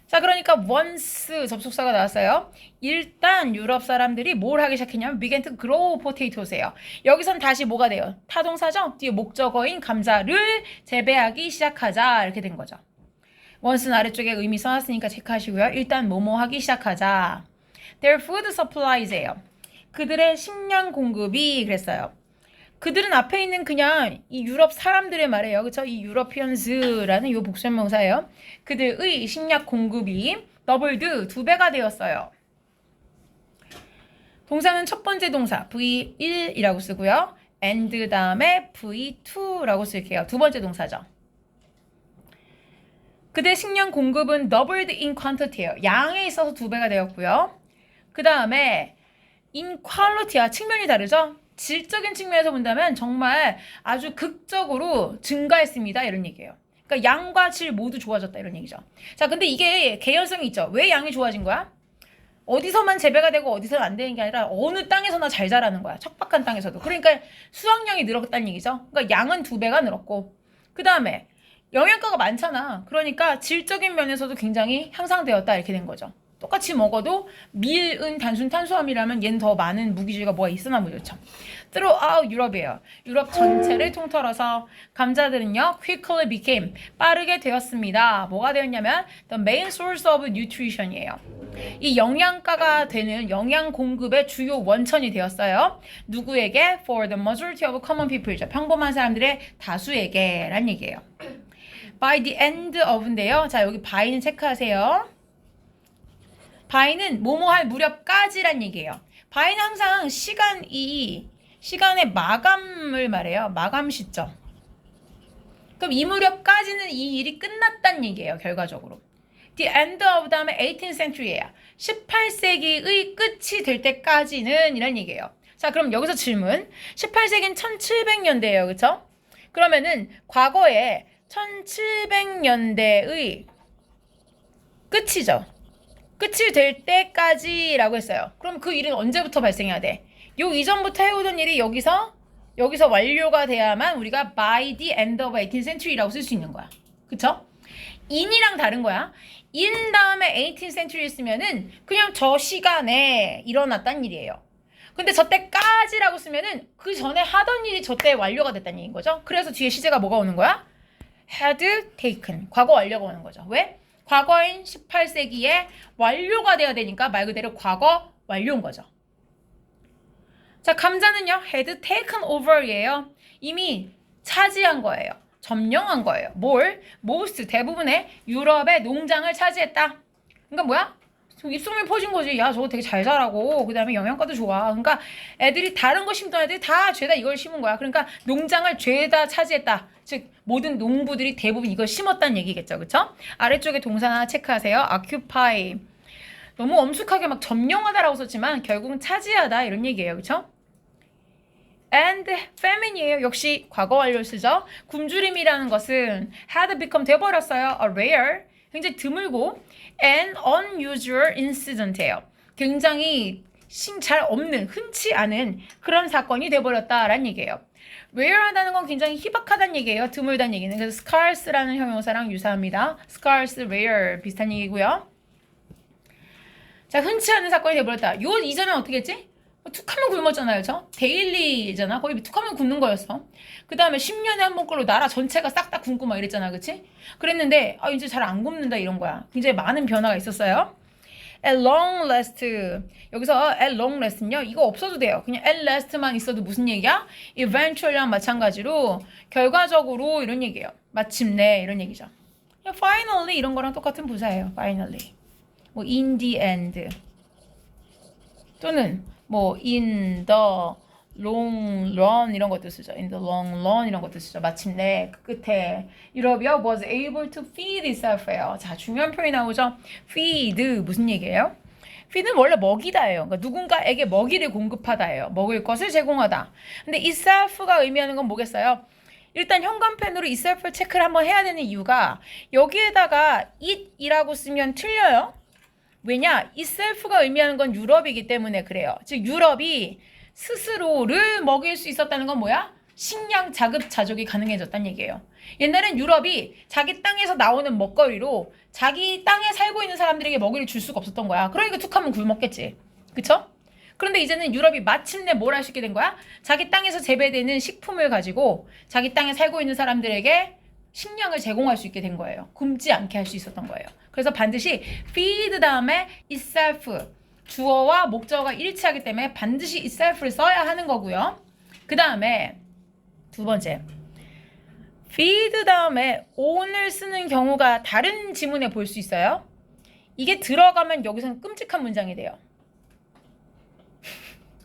자, 그러니까 once 접속사가 나왔어요. 일단 유럽 사람들이 뭘 하기 시작했냐면 began to grow potatoes예요. 여기선 다시 뭐가 돼요? 타동사죠? 뒤에 목적어인 감자를 재배하기 시작하자 이렇게 된 거죠. once는 아래쪽에 의미 써놨으니까 체크하시고요. 일단 뭐뭐 하기 시작하자. Their food supplies예요. 그들의 식량 공급이 그랬어요. 그들은 앞에 있는 그냥 이 유럽 사람들의 말이에요. 그쵸? 이 Europeans라는 이 복수명사예요. 그들의 식량 공급이 doubled, 2배가 되었어요. 동사는 첫 번째 동사 V1이라고 쓰고요. and 다음에 V2라고 쓸게요. 두 번째 동사죠. 그들의 식량 공급은 doubled in quantity예요. 양에 있어서 2배가 되었고요. 그 다음에 in quality와 측면이 다르죠? 질적인 측면에서 본다면 정말 아주 극적으로 증가했습니다. 이런 얘기예요. 그러니까 양과 질 모두 좋아졌다 이런 얘기죠. 자, 근데 이게 개연성이 있죠. 왜 양이 좋아진 거야? 어디서만 재배가 되고 어디서는 안 되는 게 아니라 어느 땅에서나 잘 자라는 거야. 척박한 땅에서도. 그러니까 수확량이 늘었다는 얘기죠. 그러니까 양은 2배가 늘었고 그 다음에 영양가가 많잖아. 그러니까 질적인 면에서도 굉장히 향상되었다 이렇게 된 거죠. 똑같이 먹어도 밀은 단순 탄수화물이라면 얘는 더 많은 무기질가 뭐가 있으나 무좋죠. throughout 유럽이에요. 유럽 전체를 통틀어서 감자들은요 quickly became 빠르게 되었습니다. 뭐가 되었냐면 the main source of nutrition이에요. 이 영양가가 되는 영양 공급의 주요 원천이 되었어요. 누구에게? For the majority of common people이죠. 평범한 사람들의 다수에게 란 얘기예요. By the end of인데요. 자, 여기 by는 체크하세요. by는 뭐뭐 할 무렵까지란 얘기예요. by는 항상 시간의 마감을 말해요. 마감 시점. 그럼 이 무렵까지는 이 일이 끝났단 얘기예요. 결과적으로. The end of 다음에 18th century예요. 18세기의 끝이 될 때까지는 이런 얘기예요. 자, 그럼 여기서 질문. 18세기는 1700년대예요. 그쵸? 그러면은 과거에 1700년대의 끝이죠. 끝이 될 때까지라고 했어요. 그럼 그 일은 언제부터 발생해야 돼? 요 이전부터 해오던 일이 여기서 완료가 돼야만 우리가 by the end of 18th century라고 쓸 수 있는 거야. 그쵸? in이랑 다른 거야. in 다음에 18th century 쓰면은 그냥 저 시간에 일어났단 일이에요. 근데 저 때까지라고 쓰면은 그 전에 하던 일이 저 때 완료가 됐다는 얘기인 거죠. 그래서 뒤에 시제가 뭐가 오는 거야? had taken. 과거 완료가 오는 거죠. 왜? 과거인 18세기에 완료가 돼야 되니까 말 그대로 과거 완료인 거죠. 자, 감자는요. had taken over이에요. 이미 차지한 거예요. 점령한 거예요. 뭘? most 대부분의 유럽의 농장을 차지했다. 그러니까 뭐야? 입소문이 퍼진 거지. 야, 저거 되게 잘 자라고. 그 다음에 영양가도 좋아. 그러니까 애들이 다른 거 심던 애들이 다 죄다 이걸 심은 거야. 그러니까 농장을 죄다 차지했다. 즉 모든 농부들이 대부분 이걸 심었다는 얘기겠죠. 그쵸? 아래쪽에 동사 하나 체크하세요. occupy. 너무 엄숙하게 막 점령하다라고 썼지만 결국은 차지하다 이런 얘기예요. 그쵸? and famine이에요. 역시 과거 완료를 쓰죠. 굶주림이라는 것은 had become 되어버렸어요. a rare. 굉장히 드물고 an unusual incident예요. 굉장히 잘 없는, 흔치 않은 그런 사건이 돼버렸다라는 얘기예요. rare하다는 건 굉장히 희박하다는 얘기예요. 드물다는 얘기는. 그래서 scarce라는 형용사랑 유사합니다. scarce, rare 비슷한 얘기고요. 자, 흔치 않은 사건이 돼버렸다. 요 이전엔 어떻게 했지? 툭하면 굶었잖아요. 그쵸? 데일리잖아. 거의 툭하면 굶는 거였어. 그 다음에 10년에 한 번 걸로 나라 전체가 싹 다 굶고 막 이랬잖아. 그치? 그랬는데 이제 잘 안 굶는다 이런 거야. 굉장히 많은 변화가 있었어요. at long last. 여기서 at long last는요. 이거 없어도 돼요. 그냥 at last만 있어도 무슨 얘기야? eventually랑 마찬가지로 결과적으로 이런 얘기예요. 마침내 이런 얘기죠. finally 이런 거랑 똑같은 부사예요. finally. 뭐 in the end. 또는 뭐 in the long run 이런 것도 쓰죠. in the long run 이런 것도 쓰죠. 마침내 그 끝에 유럽이요 was able to feed itself예요. 자, 중요한 표현이 나오죠. feed 무슨 얘기예요? feed는 원래 먹이다예요. 그러니까 누군가에게 먹이를 공급하다예요. 먹을 것을 제공하다. 근데 itself가 의미하는 건 뭐겠어요? 일단 현관펜으로 itself를 체크를 한번 해야 되는 이유가 여기에다가 it이라고 쓰면 틀려요. 왜냐? itself가 의미하는 건 유럽이기 때문에 그래요. 즉 유럽이 스스로를 먹일 수 있었다는 건 뭐야? 식량 자급자족이 가능해졌다는 얘기예요. 옛날엔 유럽이 자기 땅에서 나오는 먹거리로 자기 땅에 살고 있는 사람들에게 먹이를 줄 수가 없었던 거야. 그러니까 툭하면 굶었겠지. 그쵸? 그런데 이제는 유럽이 마침내 뭘 할 수 있게 된 거야? 자기 땅에서 재배되는 식품을 가지고 자기 땅에 살고 있는 사람들에게 식량을 제공할 수 있게 된 거예요. 굶지 않게 할 수 있었던 거예요. 그래서 반드시 feed 다음에 itself 주어와 목적어가 일치하기 때문에 반드시 itself를 써야 하는 거고요. 그 다음에 두 번째 feed 다음에 on을 쓰는 경우가 다른 지문에 볼 수 있어요. 이게 들어가면 여기서는 끔찍한 문장이 돼요.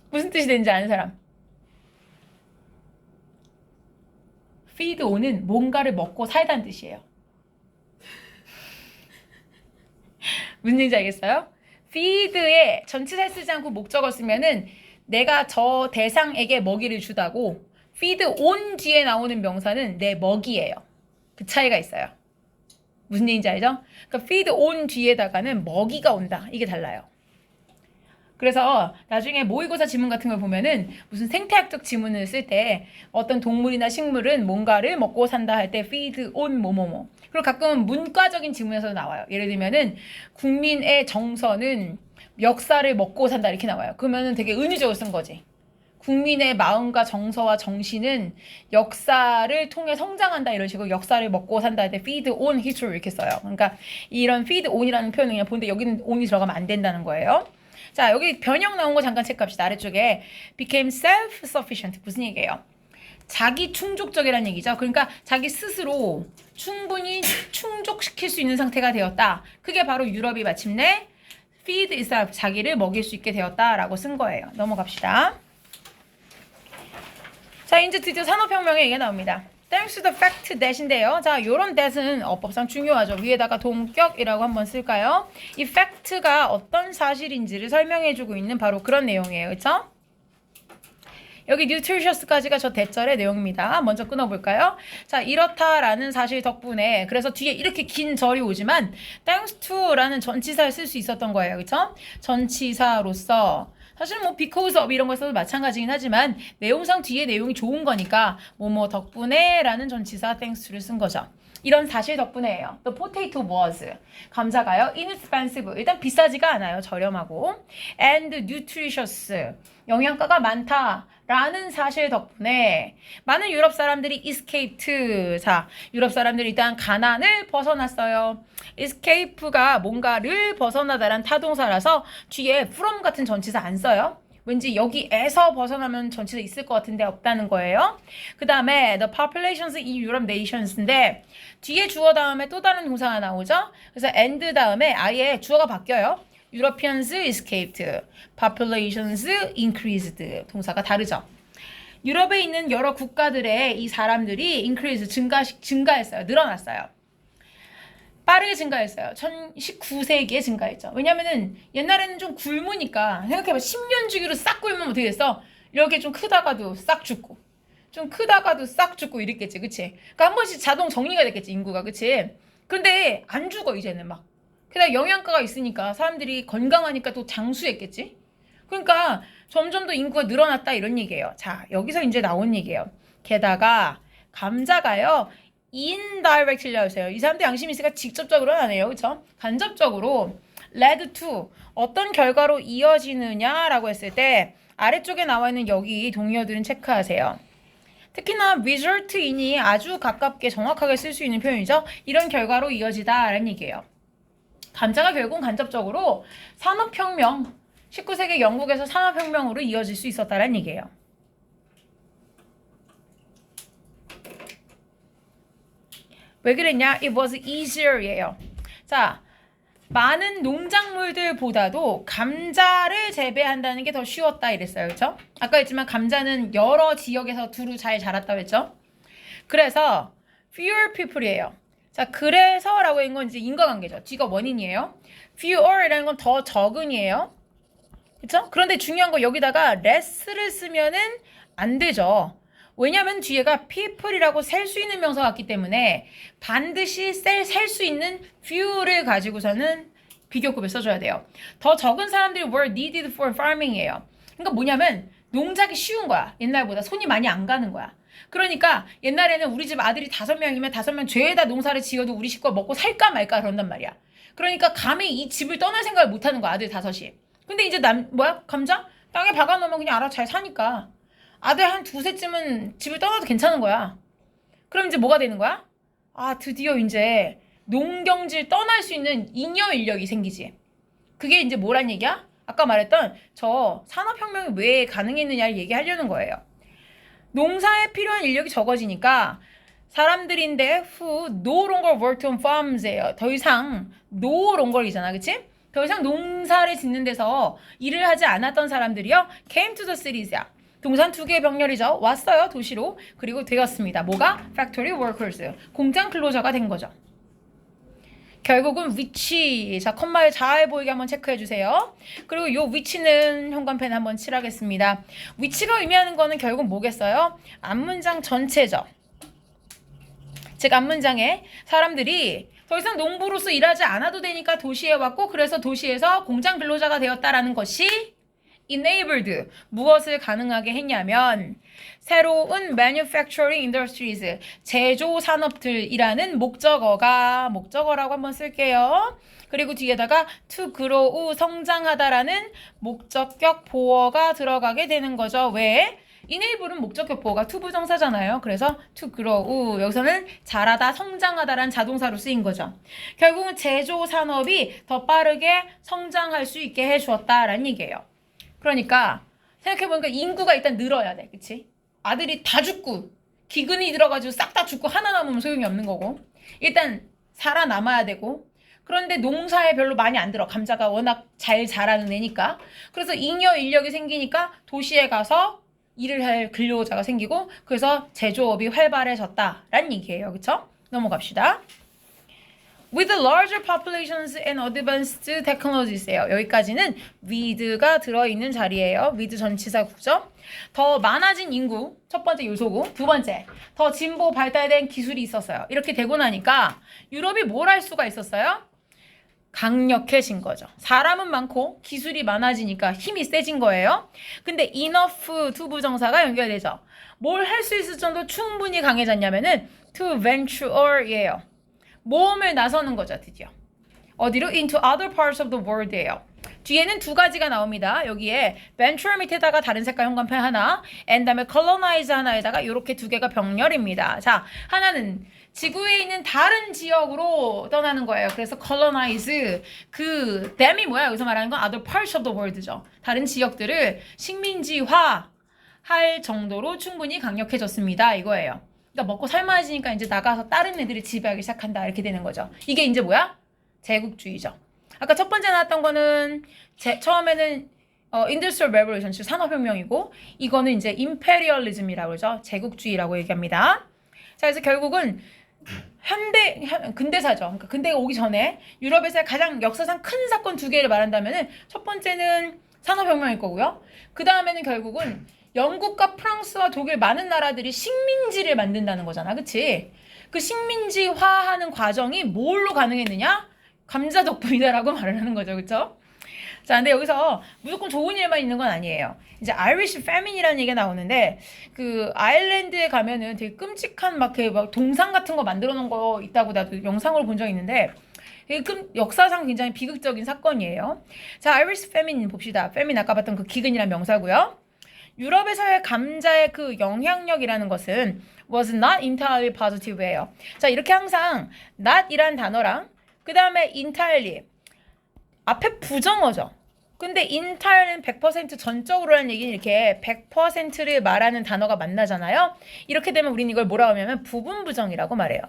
무슨 뜻이 되는지 아는 사람? feed on은 뭔가를 먹고 살다는 뜻이에요. 무슨 얘기인지 알겠어요? feed에 전치사 쓰지 않고 목적어 쓰면은 내가 저 대상에게 먹이를 주다고 feed on 뒤에 나오는 명사는 내 먹이예요. 그 차이가 있어요. 무슨 얘기인지 알죠? 그러니까 feed on 뒤에다가는 먹이가 온다. 이게 달라요. 그래서 나중에 모의고사 지문 같은 걸 보면은 무슨 생태학적 지문을 쓸 때 어떤 동물이나 식물은 뭔가를 먹고 산다 할 때 feed on 뭐뭐뭐. 그리고 가끔은 문과적인 지문에서 나와요. 예를 들면은 국민의 정서는 역사를 먹고 산다 이렇게 나와요. 그러면은 되게 은유적으로 쓴 거지. 국민의 마음과 정서와 정신은 역사를 통해 성장한다 이런 식으로 역사를 먹고 산다 할 때 feed on history 이렇게 써요. 그러니까 이런 feed on이라는 표현을 그냥 보는데 여기는 on이 들어가면 안 된다는 거예요. 자, 여기 변형 나온 거 잠깐 체크합시다. 아래쪽에 became self-sufficient 무슨 얘기예요? 자기 충족적이라는 얘기죠. 그러니까 자기 스스로 충분히 충족시킬 수 있는 상태가 되었다. 그게 바로 유럽이 마침내 feed itself 자기를 먹일 수 있게 되었다라고 쓴 거예요. 넘어갑시다. 자, 이제 드디어 산업혁명의 얘기가 나옵니다. Thanks to the fact that인데요. 자, 요런 that은 어법상 중요하죠. 위에다가 동격이라고 한번 쓸까요? 이 fact가 어떤 사실인지를 설명해주고 있는 바로 그런 내용이에요. 그쵸? 여기 nutritious까지가 저 대절의 내용입니다. 먼저 끊어볼까요? 자, 이렇다라는 사실 덕분에 그래서 뒤에 이렇게 긴 절이 오지만 thanks to라는 전치사를 쓸 수 있었던 거예요. 그쵸? 전치사로서 사실 뭐 because of 이런 거 써도 마찬가지긴 하지만 내용상 뒤에 내용이 좋은 거니까 뭐뭐 덕분에 라는 전치사 thanks to를 쓴 거죠. 이런 사실 덕분에예요. The potato was 감자가요 inexpensive 일단 비싸지가 않아요. 저렴하고 and nutritious 영양가가 많다라는 사실 덕분에 많은 유럽 사람들이 escaped 자 유럽 사람들이 일단 가난을 벗어났어요. escape가 뭔가를 벗어나다란 타동사라서 뒤에 from 같은 전치사 안 써요. 왠지 여기에서 벗어나면 전치사 있을 것 같은데 없다는 거예요. 그 다음에 the populations in Europe nations인데 뒤에 주어 다음에 또 다른 동사가 나오죠. 그래서 and 다음에 아예 주어가 바뀌어요. Europeans escaped, populations increased 동사가 다르죠. 유럽에 있는 여러 국가들의 이 사람들이 increase 증가했어요. 늘어났어요. 빠르게 증가했어요. 19세기에 증가했죠. 왜냐면은 옛날에는 좀 굶으니까 생각해봐. 10년 주기로 싹 굶으면 어떻게 됐어? 이렇게 좀 크다가도 싹 죽고 좀 크다가도 싹 죽고 이랬겠지. 그치? 그러니까 한 번씩 자동 정리가 됐겠지. 인구가. 그치? 근데 안 죽어 이제는 막. 게다가 영양가가 있으니까 사람들이 건강하니까 또 장수했겠지? 그러니까 점점 더 인구가 늘어났다 이런 얘기예요. 자, 여기서 이제 나온 얘기예요. 게다가 감자가요. indirectly 하세요. 이 사람들 양심이 있으니까 직접적으로는 안 해요. 그쵸? 간접적으로 led to 어떤 결과로 이어지느냐라고 했을 때 아래쪽에 나와 있는 여기 동의어들은 체크하세요. 특히나 result in이 아주 가깝게 정확하게 쓸 수 있는 표현이죠. 이런 결과로 이어지다라는 얘기예요. 감자가 결국 간접적으로 산업혁명 19세기 영국에서 산업혁명으로 이어질 수 있었다라는 얘기예요. 왜 그랬냐? It was easier예요. 자, 많은 농작물들보다도 감자를 재배한다는 게 더 쉬웠다 이랬어요. 그렇죠? 아까 했지만 감자는 여러 지역에서 두루 잘 자랐다고 했죠. 그래서 fewer people이에요. 자, 그래서라고 한 건 이제 인과관계죠. 뒤가 원인이에요. fewer이라는 건 더 적은이에요. 그렇죠? 그런데 중요한 거 여기다가 less를 쓰면은 안 되죠. 왜냐면 뒤에가 people이라고 셀 수 있는 명사가 왔기 때문에 반드시 셀 수 있는 few를 가지고서는 비교급을 써줘야 돼요. 더 적은 사람들이 were needed for farming이에요. 그러니까 뭐냐면 농작이 쉬운 거야. 옛날보다 손이 많이 안 가는 거야. 그러니까 옛날에는 우리 집 아들이 5명이면 5명 죄에다 농사를 지어도 우리 식구가 먹고 살까 말까 그런단 말이야. 그러니까 감히 이 집을 떠날 생각을 못 하는 거야. 아들 5이. 근데 이제 감자? 땅에 박아놓으면 그냥 알아서 잘 사니까. 아들 한 2세쯤은 집을 떠나도 괜찮은 거야. 그럼 이제 뭐가 되는 거야? 아, 드디어 이제 농경지를 떠날 수 있는 잉여 인력이 생기지. 그게 이제 뭐란 얘기야? 아까 말했던 저 산업혁명이 왜 가능했느냐를 얘기하려는 거예요. 농사에 필요한 인력이 적어지니까 사람들인데 who no longer worked on farms예요. 더 이상 no longer이잖아, 그치? 더 이상 농사를 짓는 데서 일을 하지 않았던 사람들이요 came to the cities야. 동산 2개의 병렬이죠. 왔어요, 도시로. 그리고 되었습니다. 뭐가? factory workers. 공장 근로자가 된 거죠. 결국은 위치. 자, 컴마에 잘 보이게 한번 체크해 주세요. 그리고 요 위치는 형광펜 한번 칠하겠습니다. 위치가 의미하는 거는 결국 뭐겠어요? 앞문장 전체죠. 즉 앞문장에 사람들이 더 이상 농부로서 일하지 않아도 되니까 도시에 왔고 그래서 도시에서 공장 근로자가 되었다라는 것이 enabled 무엇을 가능하게 했냐면 새로운 manufacturing industries 제조 산업들이라는 목적어라고 한번 쓸게요. 그리고 뒤에다가 to grow 성장하다라는 목적격 보어가 들어가게 되는 거죠. 왜? enable은 목적격 보어가 to 부정사잖아요. 그래서 to grow 여기서는 자라다 성장하다라는 자동사로 쓰인 거죠. 결국은 제조 산업이 더 빠르게 성장할 수 있게 해주었다라는 얘기예요. 그러니까 생각해보니까 인구가 일단 늘어야 돼. 그치? 아들이 다 죽고 기근이 들어가지고 싹 다 죽고 하나 남으면 소용이 없는 거고 일단 살아남아야 되고 그런데 농사에 별로 많이 안 들어. 감자가 워낙 잘 자라는 애니까. 그래서 잉여 인력이 생기니까 도시에 가서 일을 할 근로자가 생기고 그래서 제조업이 활발해졌다라는 얘기예요. 그쵸? 넘어갑시다. With larger populations and advanced technologies예요. 여기까지는 with가 들어있는 자리예요. with 전치사 구조. 더 많아진 인구, 첫 번째 요소고 두 번째, 더 진보 발달된 기술이 있었어요. 이렇게 되고 나니까 유럽이 뭘 할 수가 있었어요? 강력해진 거죠. 사람은 많고 기술이 많아지니까 힘이 세진 거예요. 근데 enough to 부정사가 연결되죠. 뭘 할 수 있을 정도 충분히 강해졌냐면은 to venture예요. 모험을 나서는 거죠, 드디어. 어디로? Into other parts of the world예요. 뒤에는 2가지가 나옵니다. 여기에 venture 밑에다가 다른 색깔 형광펜 하나, and 다음에 colonize 하나에다가 이렇게 2개가 병렬입니다. 자, 하나는 지구에 있는 다른 지역으로 떠나는 거예요. 그래서 colonize, 그 them이 뭐야? 여기서 말하는 건 other parts of the world죠. 다른 지역들을 식민지화 할 정도로 충분히 강력해졌습니다. 이거예요. 그러니까 먹고 살만해지니까 이제 나가서 다른 애들이 지배하기 시작한다. 이렇게 되는 거죠. 이게 이제 뭐야? 제국주의죠. 아까 첫 번째 나왔던 거는 처음에는 Industrial Revolution, 즉 산업혁명이고 이거는 이제 Imperialism이라고 그러죠. 제국주의라고 얘기합니다. 자, 그래서 결국은 근대사죠. 그러니까 근대가 오기 전에 유럽에서 가장 역사상 큰 사건 2개를 말한다면은 첫 번째는 산업혁명일 거고요. 그 다음에는 결국은 영국과 프랑스와 독일 많은 나라들이 식민지를 만든다는 거잖아. 그치? 그 식민지화하는 과정이 뭘로 가능했느냐? 감자 덕분이다라고 말을 하는 거죠. 그쵸? 자, 근데 여기서 무조건 좋은 일만 있는 건 아니에요. 이제 아이리시 패민이라는 얘기가 나오는데 그 아일랜드에 가면은 되게 끔찍한 막 동상 같은 거 만들어 놓은 거 있다고 나도 영상으로 본 적 있는데 역사상 굉장히 비극적인 사건이에요. 자, 아이리시 패민 봅시다. 패민 아까 봤던 그 기근이란 명사고요. 유럽에서의 감자의 그 영향력이라는 것은 was not entirely positive예요. 자, 이렇게 항상 not이란 단어랑 그 다음에 entirely 앞에 부정어죠. 근데 entire는 100% 전적으로라는 얘기는 이렇게 100%를 말하는 단어가 만나잖아요. 이렇게 되면 우리는 이걸 뭐라고 하냐면 부분 부정이라고 말해요.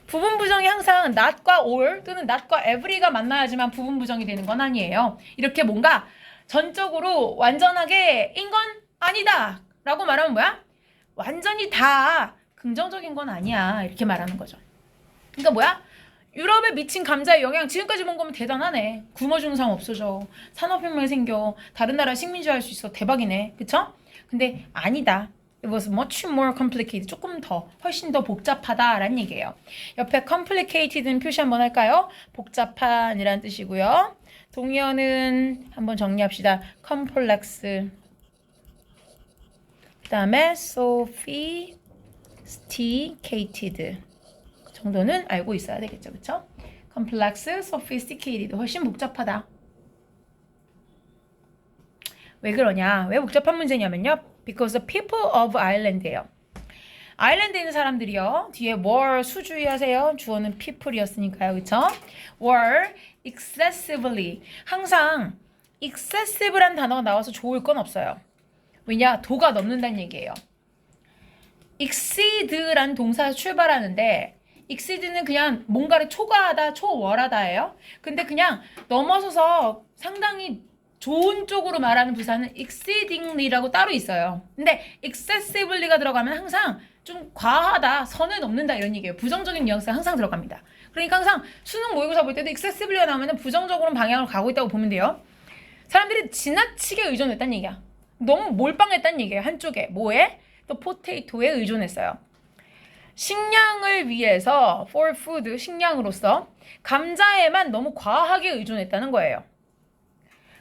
부분 부정이 항상 not과 or 또는 not과 every가 만나야지만 부분 부정이 되는 건 아니에요. 이렇게 뭔가 전적으로 완전하게 인 건 아니다 라고 말하면 뭐야? 완전히 다 긍정적인 건 아니야 이렇게 말하는 거죠. 그러니까 뭐야? 유럽에 미친 감자의 영향 지금까지 본 거면 대단하네. 굶어 죽는 사람 없어져. 산업혁명이 생겨. 다른 나라 식민지화 할 수 있어. 대박이네. 그쵸? 근데 아니다. It was much more complicated. 조금 더, 훨씬 더 복잡하다라는 얘기예요. 옆에 complicated는 표시 한번 할까요? 복잡한이라는 뜻이고요. 동의어는 한번 정리합시다. complex. 그 다음에 sophisticated. 정도는 알고 있어야 되겠죠. 그쵸? complex, sophisticated. 훨씬 복잡하다. 왜 그러냐? 왜 복잡한 문제냐면요. Because the people of Ireland예요. 아일랜드에 있는 사람들이요. 뒤에 were 수주의하세요. 주어는 people이었으니까요. 그쵸? were excessively. 항상 excessive란 단어가 나와서 좋을 건 없어요. 왜냐? 도가 넘는다는 얘기예요. exceed란 동사에서 출발하는데 exceed는 그냥 뭔가를 초과하다, 초월하다예요. 근데 그냥 넘어서서 상당히 좋은 쪽으로 말하는 부사는 exceedingly라고 따로 있어요. 근데 excessively가 들어가면 항상 좀 과하다, 선을 넘는다 이런 얘기예요. 부정적인 뉘앙스가 항상 들어갑니다. 그러니까 항상 수능 모의고사 볼 때도 excessively가 나오면 부정적으로 방향을 가고 있다고 보면 돼요. 사람들이 지나치게 의존했다는 얘기야. 너무 몰빵했다는 얘기예요. 한쪽에. 뭐에? 또 포테이토에 의존했어요. 식량을 위해서 for food, 식량으로서 감자에만 너무 과하게 의존했다는 거예요.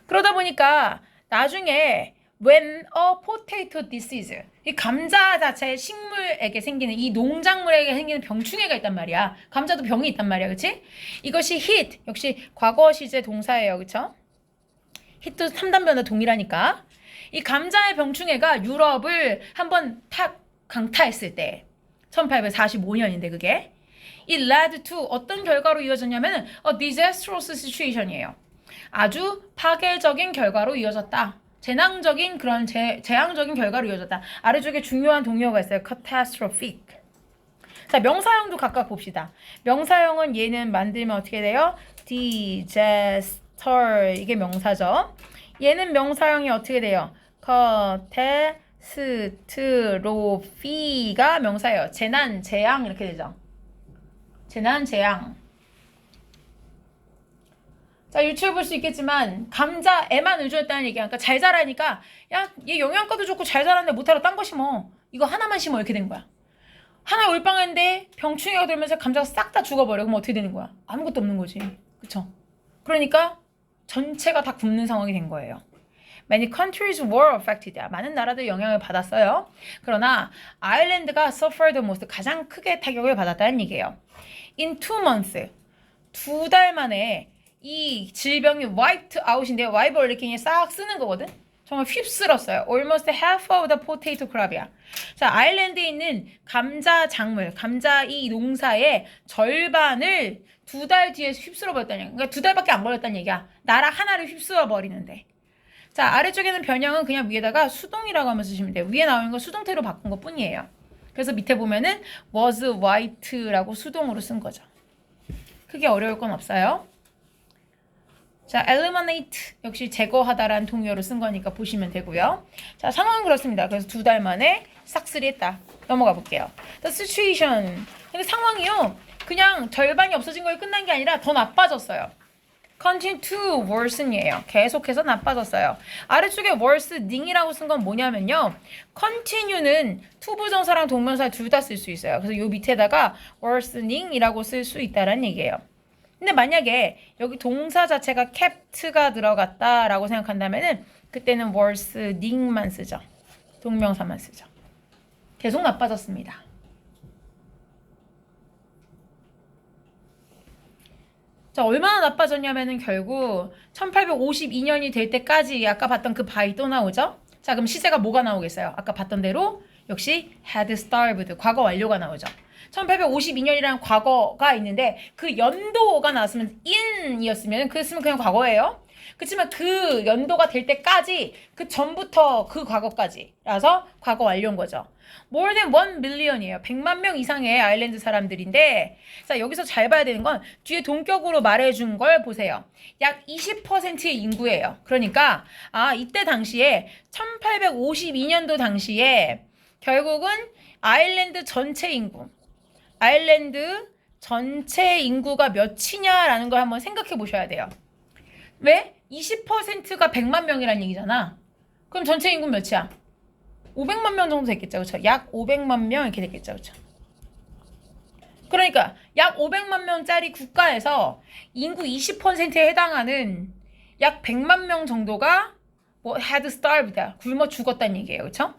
그러다 보니까 나중에 when a potato disease, 이 감자 자체의 식물에게 생기는 이 농작물에게 생기는 병충해가 있단 말이야. 감자도 병이 있단 말이야. 그치? 이것이 hit, 역시 과거 시제 동사예요. 그쵸? hit도 3단변과 동일하니까 이 감자의 병충해가 유럽을 한번 탁 강타했을 때 1845년인데 그게 it led to 어떤 결과로 이어졌냐면 a disastrous situation이에요. 아주 파괴적인 결과로 이어졌다. 재앙적인 그런 재앙적인 결과로 이어졌다. 아래쪽에 중요한 동의어가 있어요. catastrophic. 자, 명사형도 각각 봅시다. 명사형은 얘는 만들면 어떻게 돼요? disaster. 이게 명사죠. 얘는 명사형이 어떻게 돼요? catastrophe가 명사예요. 재난, 재앙 이렇게 되죠. 재난, 재앙. 자, 유추해 볼 수 있겠지만 감자에만 의존했다는 얘기야. 그러니까 잘 자라니까 야, 얘 영양가도 좋고 잘 자라는데 못하러 딴 거 심어. 이거 하나만 심어 이렇게 된 거야. 하나 올빵했는데 병충해가 들면서 감자가 싹 다 죽어버려. 그럼 어떻게 되는 거야? 아무것도 없는 거지. 그쵸? 그러니까 전체가 다 굶는 상황이 된 거예요. Many countries were affected. 많은 나라들이 영향을 받았어요. 그러나 아일랜드가 suffered the most. 가장 크게 타격을 받았다는 얘기예요. In 2 months. 2달 만에 이 질병이 wiped out인데 wipe 이렇게 싹 쓰는 거거든. 정말 휩쓸었어요. Almost half of the potato crop이야. 자, 아일랜드에 있는 감자 작물, 감자 이 농사의 절반을 2달 뒤에 휩쓸어 버렸다는 얘기야. 그러니까 2달밖에 안 걸렸다는 얘기야. 나라 하나를 휩쓸어 버리는데. 자, 아래쪽에는 변형은 그냥 위에다가 수동이라고 하면 쓰시면 돼요. 위에 나오는 건 수동태로 바꾼 것 뿐이에요. 그래서 밑에 보면은 was white라고 수동으로 쓴 거죠. 크게 어려울 건 없어요. 자, eliminate 역시 제거하다라는 동의어로 쓴 거니까 보시면 되고요. 자, 상황은 그렇습니다. 그래서 2달 만에 싹쓸이 했다. 넘어가 볼게요. The situation. 근데 상황이요. 그냥 절반이 없어진 거에 끝난 게 아니라 더 나빠졌어요. continue to worsen이에요. 계속해서 나빠졌어요. 아래쪽에 worsening이라고 쓴 건 뭐냐면요. continue는 투부정사랑 동명사 둘 다 쓸 수 있어요. 그래서 요 밑에다가 worsening이라고 쓸 수 있다는 얘기예요. 근데 만약에 여기 동사 자체가 kept가 들어갔다라고 생각한다면은 그때는 worsening만 쓰죠. 동명사만 쓰죠. 계속 나빠졌습니다. 자, 얼마나 나빠졌냐면은 결국 1852년이 될 때까지 아까 봤던 그 바이 또 나오죠? 자, 그럼 시제가 뭐가 나오겠어요? 아까 봤던 대로 역시 had starved, 과거 완료가 나오죠. 1852년이라는 과거가 있는데 그 연도가 나왔으면 in이었으면 그랬으면 그냥 과거예요. 그렇지만 그 연도가 될 때까지 그 전부터 그 과거까지라서 과거 완료인 거죠. More than 1 million이에요. 100만 명 이상의 아일랜드 사람들인데 자 여기서 잘 봐야 되는 건 뒤에 동격으로 말해준 걸 보세요. 약 20%의 인구예요. 그러니까 이때 당시에 1852년도 당시에 결국은 아일랜드 전체 인구가 몇이냐라는 걸 한번 생각해 보셔야 돼요. 왜? 20%가 100만 명이라는 얘기잖아. 그럼 전체 인구 몇이야? 500만 명 정도 됐겠죠. 그렇죠? 약 500만 명 이렇게 됐겠죠. 그렇죠? 그러니까 약 500만 명짜리 국가에서 인구 20%에 해당하는 약 100만 명 정도가 had starved, 굶어 죽었다는 얘기예요. 그렇죠?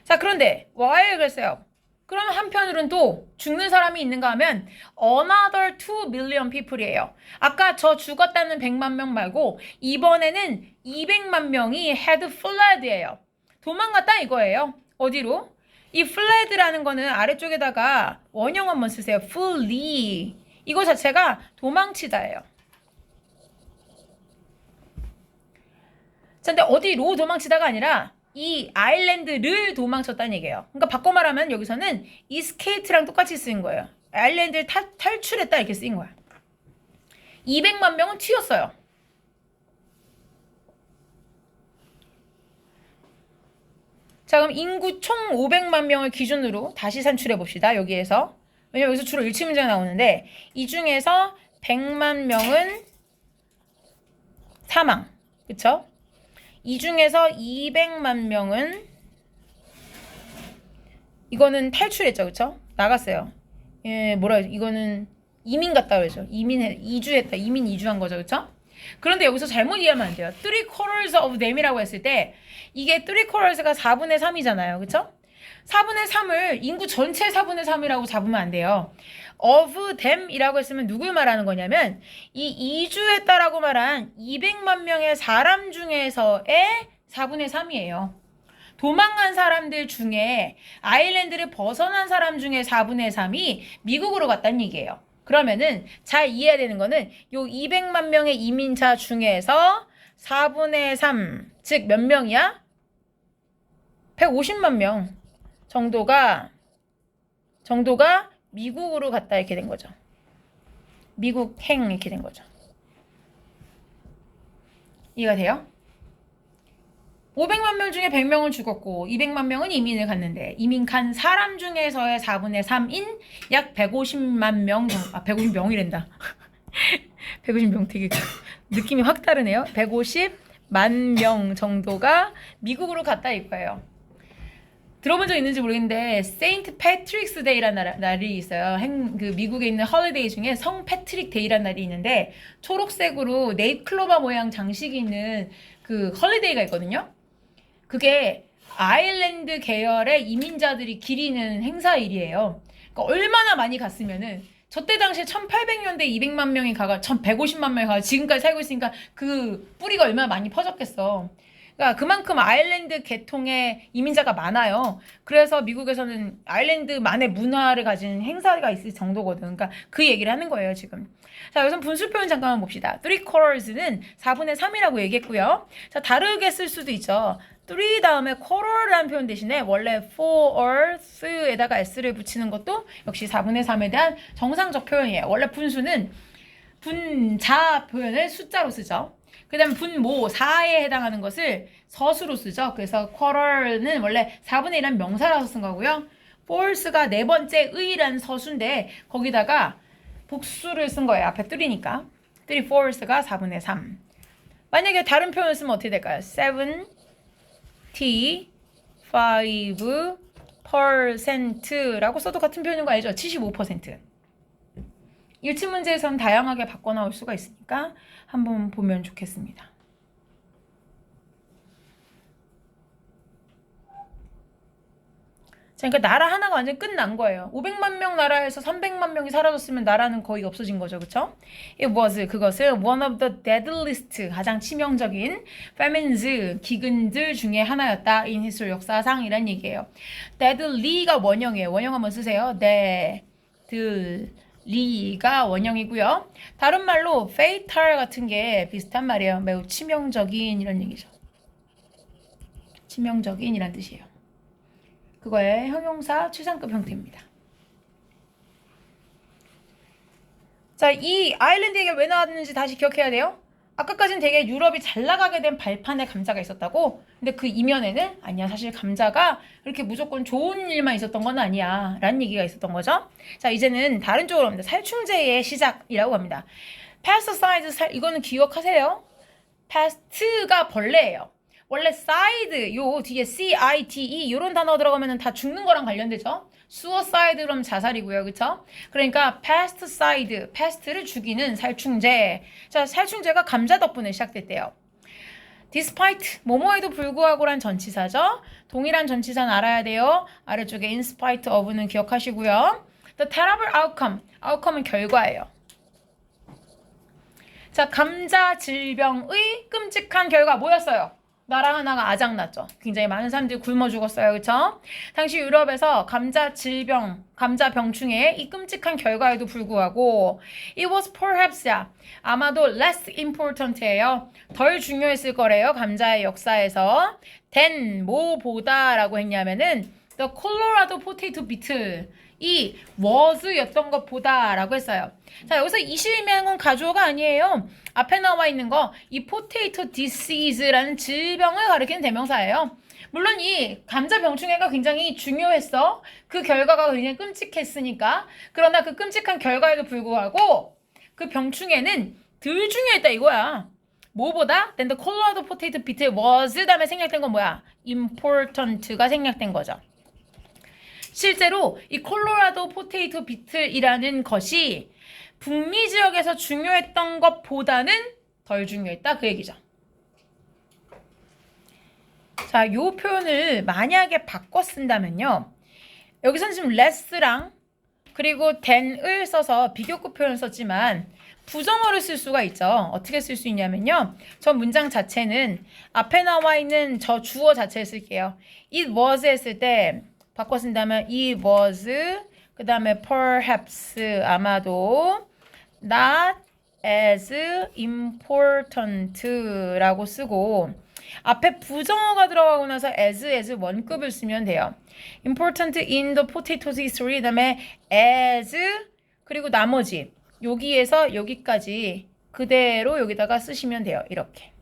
자, 그런데 why 그랬어요? 그러면 한편으로는 또 죽는 사람이 있는가 하면 another 2 million people이에요. 아까 저 죽었다는 100만 명 말고 이번에는 200만 명이 had fled예요. 도망갔다 이거예요. 어디로? 이 fled라는 거는 아래쪽에다가 원형 한번 쓰세요. flee. 이거 자체가 도망치다예요. 자, 근데 어디로 도망치다가 아니라 이 아일랜드를 도망쳤다는 얘기예요. 그러니까 바꿔 말하면 여기서는 escape랑 똑같이 쓰인 거예요. 아일랜드를 탈출했다 이렇게 쓰인 거야. 200만 명은 튀었어요. 자, 그럼 인구 총 500만 명을 기준으로 다시 산출해 봅시다. 여기에서. 왜냐면 여기서 주로 일치 문제가 나오는데 이 중에서 100만 명은 사망. 그쵸? 이 중에서 200만 명은 이거는 탈출했죠. 그쵸? 나갔어요. 이거는 이민 갔다 그러죠. 이주했다. 이민 이주한 거죠. 그쵸? 그런데 여기서 잘못 이해하면 안 돼요. 3/4 of them이라고 했을 때 이게 3/4가 4분의 3이잖아요. 그쵸? 4분의 3을 인구 전체 4분의 3이라고 잡으면 안 돼요. of them이라고 했으면 누굴 말하는 거냐면 이 이주했다라고 말한 200만 명의 사람 중에서의 4분의 3이에요. 도망간 사람들 중에 아일랜드를 벗어난 사람 중에 4분의 3이 미국으로 갔다는 얘기예요. 그러면은 잘 이해해야 되는 거는 요 200만 명의 이민자 중에서 4분의 3, 즉 몇 명이야? 150만 명 정도가 미국으로 갔다 이렇게 된 거죠. 미국행 이렇게 된 거죠. 이해가 돼요? 500만 명 중에 100명은 죽었고 200만 명은 이민을 갔는데 이민 간 사람 중에서의 4분의 3인 약 150만 명 정도 150명이란다. 150명 되게 느낌이 확 다르네요. 150만 명 정도가 미국으로 갔다 이거예요. 들어본 적 있는지 모르겠는데 세인트 패트릭스 데이라는 날이 있어요. 그 미국에 있는 홀리데이 중에 성 패트릭 데이라는 날이 있는데 초록색으로 네잎클로버 모양 장식이 있는 그 홀리데이가 있거든요. 그게 아일랜드 계열의 이민자들이 기리는 행사일이에요. 그러니까 얼마나 많이 갔으면은 저때 당시에 1800년대 200만 명이 가가 1150만 명이 가가 지금까지 살고 있으니까 그 뿌리가 얼마나 많이 퍼졌겠어. 그러니까 그만큼 아일랜드 계통의 이민자가 많아요. 그래서 미국에서는 아일랜드만의 문화를 가진 행사가 있을 정도거든. 그러니까 그 얘기를 하는 거예요, 지금. 자, 여기서 분수 표현 잠깐만 봅시다. 3/4는 4분의 3이라고 얘기했고요. 자, 다르게 쓸 수도 있죠. 3 다음에 quarter라는 표현 대신에 원래 4/4에다가 s를 붙이는 것도 역시 4분의 3에 대한 정상적 표현이에요. 원래 분수는 분자 표현을 숫자로 쓰죠. 그 다음에 분모 4에 해당하는 것을 서수로 쓰죠. 그래서 quarter는 원래 4분의 1이라는 명사라서 쓴 거고요. fourth가 네 번째 의라는 서수인데 거기다가 복수를 쓴 거예요. 앞에 3니까. 3/4가 4분의 3. 만약에 다른 표현을 쓰면 어떻게 될까요? 75%라고 써도 같은 표현인 거 알죠? 75%. 일치 문제에서는 다양하게 바꿔 나올 수가 있으니까 한번 보면 좋겠습니다. 그러니까 나라 하나가 완전 끝난 거예요. 500만 명 나라에서 300만 명이 사라졌으면 나라는 거의 없어진 거죠. 그쵸? It was, 그것은 one of the deadliest, 가장 치명적인 famines, 기근들 중에 하나였다. in history, 역사상이란 얘기예요. deadly가 원형이에요. 원형 한번 쓰세요. deadly가 원형이고요. 다른 말로 fatal 같은 게 비슷한 말이에요. 매우 치명적인 이런 얘기죠. 치명적인 이란 뜻이에요. 그거의 형용사 추상급 형태입니다. 자, 이 아일랜드 얘기가 왜 나왔는지 다시 기억해야 돼요. 아까까지는 되게 유럽이 잘 나가게 된 발판에 감자가 있었다고. 근데 그 이면에는 아니야, 사실 감자가 그렇게 무조건 좋은 일만 있었던 건 아니야 라는 얘기가 있었던 거죠. 자, 이제는 다른 쪽으로 갑니다. 살충제의 시작이라고 합니다. pesticide, 이거는 기억하세요. pest가 벌레예요. 원래 side, 요 뒤에 cite 요런 단어 들어가면 다 죽는 거랑 관련되죠. suicide 그럼 자살이고요. 그쵸? 그러니까 pesticide, pest를 죽이는 살충제. 자, 살충제가 감자 덕분에 시작됐대요. despite, 뭐뭐에도 불구하고란 전치사죠. 동일한 전치사는 알아야 돼요. 아래쪽에 in spite of는 기억하시고요. the terrible outcome, outcome은 결과예요. 자, 감자 질병의 끔찍한 결과 뭐였어요? 나라 하나가 아작났죠. 굉장히 많은 사람들이 굶어 죽었어요. 그쵸? 당시 유럽에서 감자 질병, 감자 병충해의 이 끔찍한 결과에도 불구하고 it was perhaps, 아마도 less important예요. 덜 중요했을 거래요. 감자의 역사에서. than, 뭐보다 라고 했냐면은 the Colorado potato beetle, 이 was였던 것보다 라고 했어요. 자, 여기서 이 실명은 가주어가 아니에요. 앞에 나와 있는 거, 이 potato disease라는 질병을 가리키는 대명사예요. 물론 이 감자 병충해가 굉장히 중요했어. 그 결과가 굉장히 끔찍했으니까. 그러나 그 끔찍한 결과에도 불구하고 그 병충해는 덜 중요했다 이거야. 뭐보다? Then the Colorado potato beetle was 다음에 생략된 건 뭐야? important가 생략된 거죠. 실제로 이 콜로라도 포테이토 비틀이라는 것이 북미 지역에서 중요했던 것보다는 덜 중요했다 그 얘기죠. 자, 요 표현을 만약에 바꿔 쓴다면요. 여기서는 지금 less랑 그리고 than을 써서 비교급 표현을 썼지만 부정어를 쓸 수가 있죠. 어떻게 쓸 수 있냐면요. 저 문장 자체는 앞에 나와 있는 저 주어 자체를 쓸게요. It was 했을 때 바꿔 쓴다면 it was, 그 다음에 perhaps, 아마도 not as important 라고 쓰고 앞에 부정어가 들어가고 나서 as 원급을 쓰면 돼요. important in the potatoes history, 그 다음에 as, 그리고 나머지 여기에서 여기까지 그대로 여기다가 쓰시면 돼요. 이렇게.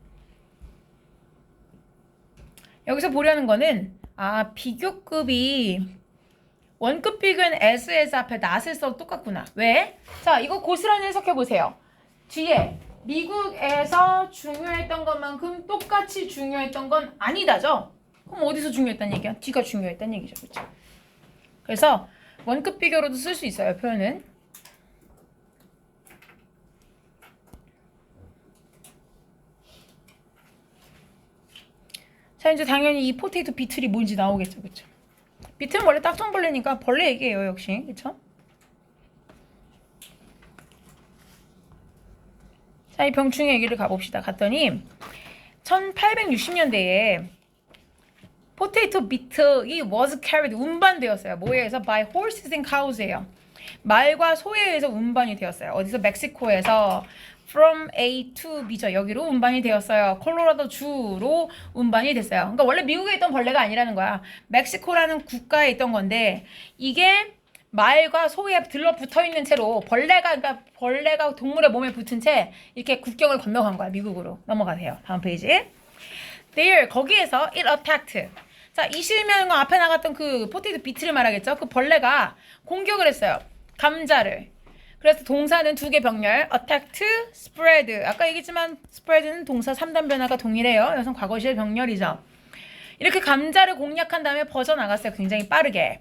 여기서 보려는 거는 비교급이 원급 비교는 as 앞에 not을 써도 똑같구나. 왜? 자, 이거 고스란히 해석해 보세요. 뒤에 미국에서 중요했던 것만큼 똑같이 중요했던 건 아니다죠? 그럼 어디서 중요했다는 얘기야? 뒤가 중요했다는 얘기죠. 그렇죠? 그래서 원급 비교로도 쓸 수 있어요. 표현은. 자, 이제 당연히 이 포테이토 비틀이 뭔지 나오겠죠. 그쵸? 비틀은 원래 딱정벌레니까 벌레 얘기예요. 역시. 그쵸? 자, 이 병충해 얘기를 가봅시다. 갔더니 1860년대에 포테이토 비틀이 was carried, 운반되었어요. 뭐에 의해서? by horses and cows예요. 말과 소에 의해서 운반이 되었어요. 어디서? 멕시코에서 from A to B죠. 여기로 운반이 되었어요. 콜로라도 주로 운반이 됐어요. 그러니까 원래 미국에 있던 벌레가 아니라는 거야. 멕시코라는 국가에 있던 건데 이게 말과 소에 들러붙어 있는 채로 그러니까 벌레가 동물의 몸에 붙은 채 이렇게 국경을 건너간 거야. 미국으로. 넘어가세요. 다음 페이지. There, 거기에서 it attacked. 자, 이 실명과 앞에 나갔던 그 포테이토 비트를 말하겠죠. 그 벌레가 공격을 했어요. 감자를. 그래서 동사는 두 개 병렬, attacked, spread. 아까 얘기했지만 spread는 동사 3단 변화가 동일해요. 여기서 과거시의 병렬이죠. 이렇게 감자를 공략한 다음에 퍼져나갔어요. 굉장히 빠르게.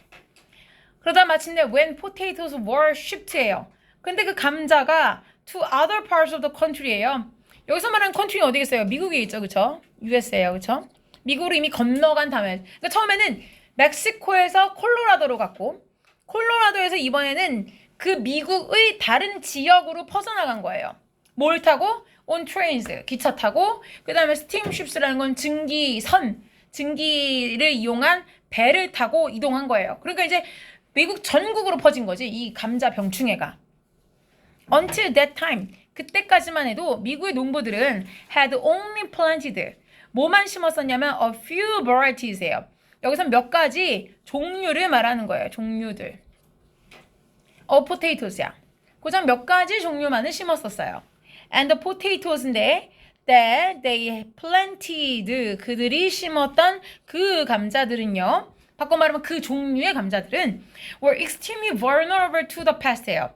그러다 마침내 when potatoes were shipped예요. 근데 그 감자가 to other parts of the country예요. 여기서 말하는 country는 어디겠어요? 미국에 있죠. 그쵸? USA예요. 그쵸? 미국으로 이미 건너간 다음에. 그러니까 처음에는 멕시코에서 콜로라도로 갔고 콜로라도에서 이번에는 그 미국의 다른 지역으로 퍼져나간 거예요. 뭘 타고? on trains, 기차 타고 그 다음에 steamships라는 건 증기를 이용한 배를 타고 이동한 거예요. 그러니까 이제 미국 전국으로 퍼진 거지, 이 감자 병충해가. Until that time, 그때까지만 해도 미국의 농부들은 had only planted, 뭐만 심었었냐면 a few varieties예요. 여기서 몇 가지 종류를 말하는 거예요. 종류들. of potatoes야. 고작 몇 가지 종류만을 심었었어요. And the potatoes인데 that they planted, 그들이 심었던 그 감자들은요, 바꿔 말하면 그 종류의 감자들은 were extremely vulnerable to the pest예요.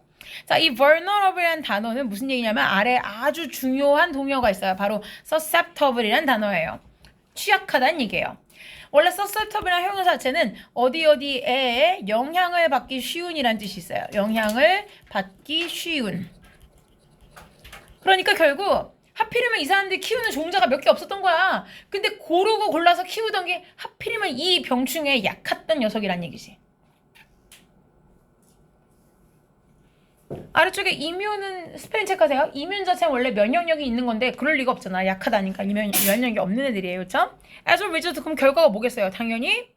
자, 이 vulnerable이라는 단어는 무슨 얘기냐면 아래 아주 중요한 동요가 있어요. 바로 susceptible이라는 단어예요. 취약하다는 얘기예요. 원래 susceptible이라는 형용 자체는 어디에 영향을 받기 쉬운이라는 뜻이 있어요. 영향을 받기 쉬운. 그러니까 결국 하필이면 이 사람들이 키우는 종자가 몇 개 없었던 거야. 근데 고르고 골라서 키우던 게 하필이면 이 병충해에 약했던 녀석이란 얘기지. 아래쪽에 이뮨은 스펠링 체크하세요. 이뮨 자체는 원래 면역력이 있는 건데 그럴 리가 없잖아. 약하다니까. 면역력이 없는 애들이에요. 그렇죠? as a result, 그럼 결과가 뭐겠어요? 당연히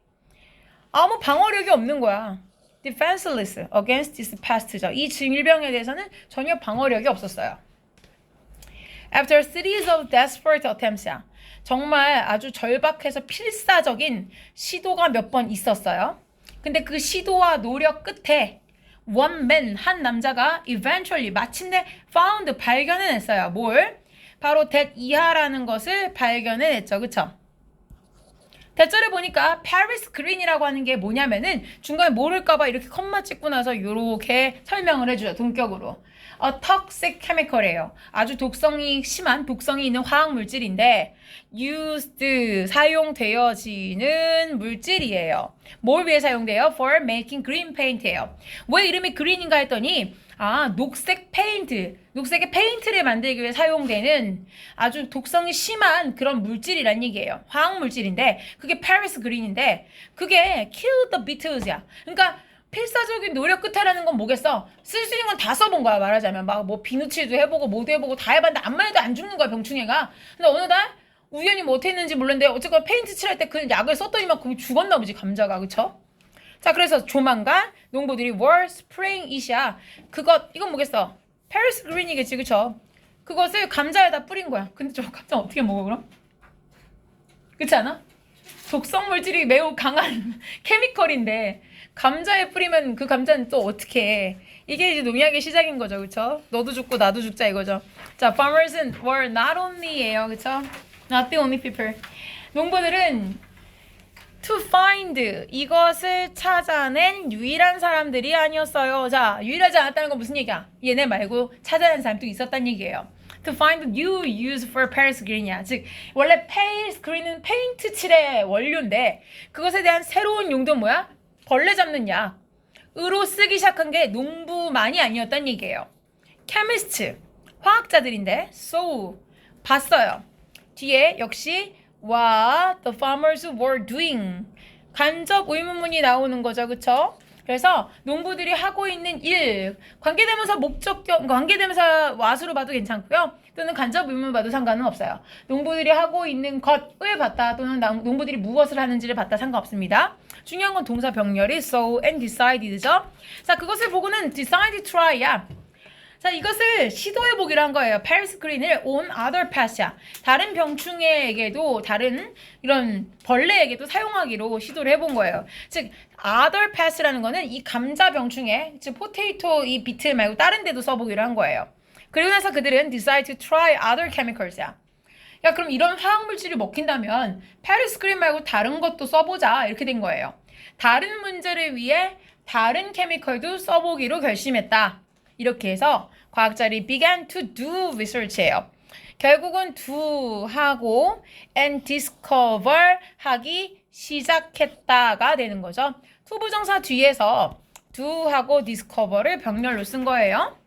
아무 방어력이 없는 거야. defenseless against this pest죠. 이 질병에 대해서는 전혀 방어력이 없었어요. After a series of desperate attempts, 정말 아주 절박해서 필사적인 시도가 몇 번 있었어요. 근데 그 시도와 노력 끝에 one man, 한 남자가 eventually, 마침내 found, 발견해냈어요. 뭘? 바로 that 이하라는 것을 발견해냈죠. 그쵸? 대절에 보니까 Paris Green이라고 하는 게 뭐냐면은 중간에 모를까봐 이렇게 컴마 찍고 나서 이렇게 설명을 해줘요. 동격으로. A toxic chemical이에요. 아주 독성이 심한, 독성이 있는 화학 물질인데 used, 사용되어지는 물질이에요. 뭘 위해 사용돼요? For making green paint예요. 왜 이름이 green인가 했더니 녹색 페인트, 녹색의 페인트를 만들기 위해 사용되는 아주 독성이 심한 그런 물질이란 얘기예요. 화학 물질인데 그게 Paris Green인데 그게 kill the beetles야. 그러니까 필사적인 노력 끝에라는 건 뭐겠어? 쓸 수 있는 건 다 써본 거야. 말하자면 막 뭐 비누칠도 해보고 뭐도 해보고 다 해봤는데 암만 해도 안 죽는 거야, 병충해가. 근데 어느 날 우연히 뭐 어땠는지 모르는데 어쨌건 페인트 칠할 때 그 약을 썼더니만 거기 죽었나 보지, 감자가. 그쵸? 자, 그래서 조만간 농부들이 were spraying it이야. 이건 뭐겠어? Paris Green이겠지, 그쵸? 그것을 감자에다 뿌린 거야. 근데 저 감자 어떻게 먹어, 그럼? 그렇지 않아? 독성 물질이 매우 강한 케미컬인데 감자에 뿌리면 그 감자는 또 어떻게 해? 이게 이제 농약의 시작인 거죠, 그쵸? 너도 죽고 나도 죽자 이거죠. 자, farmers were not only예요, 그쵸? Not the only people. 농부들은 to find, 이것을 찾아낸 유일한 사람들이 아니었어요. 자, 유일하지 않았다는 건 무슨 얘기야? 얘네 말고 찾아낸 사람도 있었단 얘기예요. To find new use for Paris Green이야. 즉 원래 Paris Green은 페인트 칠의 원료인데 그것에 대한 새로운 용도는 뭐야? 벌레 잡는 약으로 쓰기 시작한 게 농부만이 아니었단 얘기예요. Chemist, 화학자들인데 so, 봤어요. 뒤에 역시 what the farmers were doing, 간접 의문문이 나오는 거죠. 그쵸? 그래서 농부들이 하고 있는 일, 관계대명사 목적격, 관계대명사 what으로 봐도 괜찮고요. 또는 간접 의문을 봐도 상관은 없어요. 농부들이 하고 있는 것을 봤다 또는 농부들이 무엇을 하는지를 봤다 상관없습니다. 중요한 건 동사 병렬이 so and decided죠. 자, 그것을 보고는 decide to try야. 자, 이것을 시도해보기로 한 거예요. Paris Green을 on other pest야. 다른 병충해에게도, 다른 이런 벌레에게도 사용하기로 시도를 해본 거예요. 즉, other pest라는 거는 이 감자 병충해, 즉 포테이토 이 비틀 말고 다른 데도 써보기로 한 거예요. 그리고 나서 그들은 decide to try other chemicals야. 야, 그럼 이런 화학물질이 먹힌다면 Paris Green 말고 다른 것도 써보자, 이렇게 된 거예요. 다른 문제를 위해 다른 케미컬도 써보기로 결심했다. 이렇게 해서 과학자들이 began to do research예요. 결국은 do 하고 and discover 하기 시작했다가 되는 거죠. to 부정사 뒤에서 do 하고 discover를 병렬로 쓴 거예요.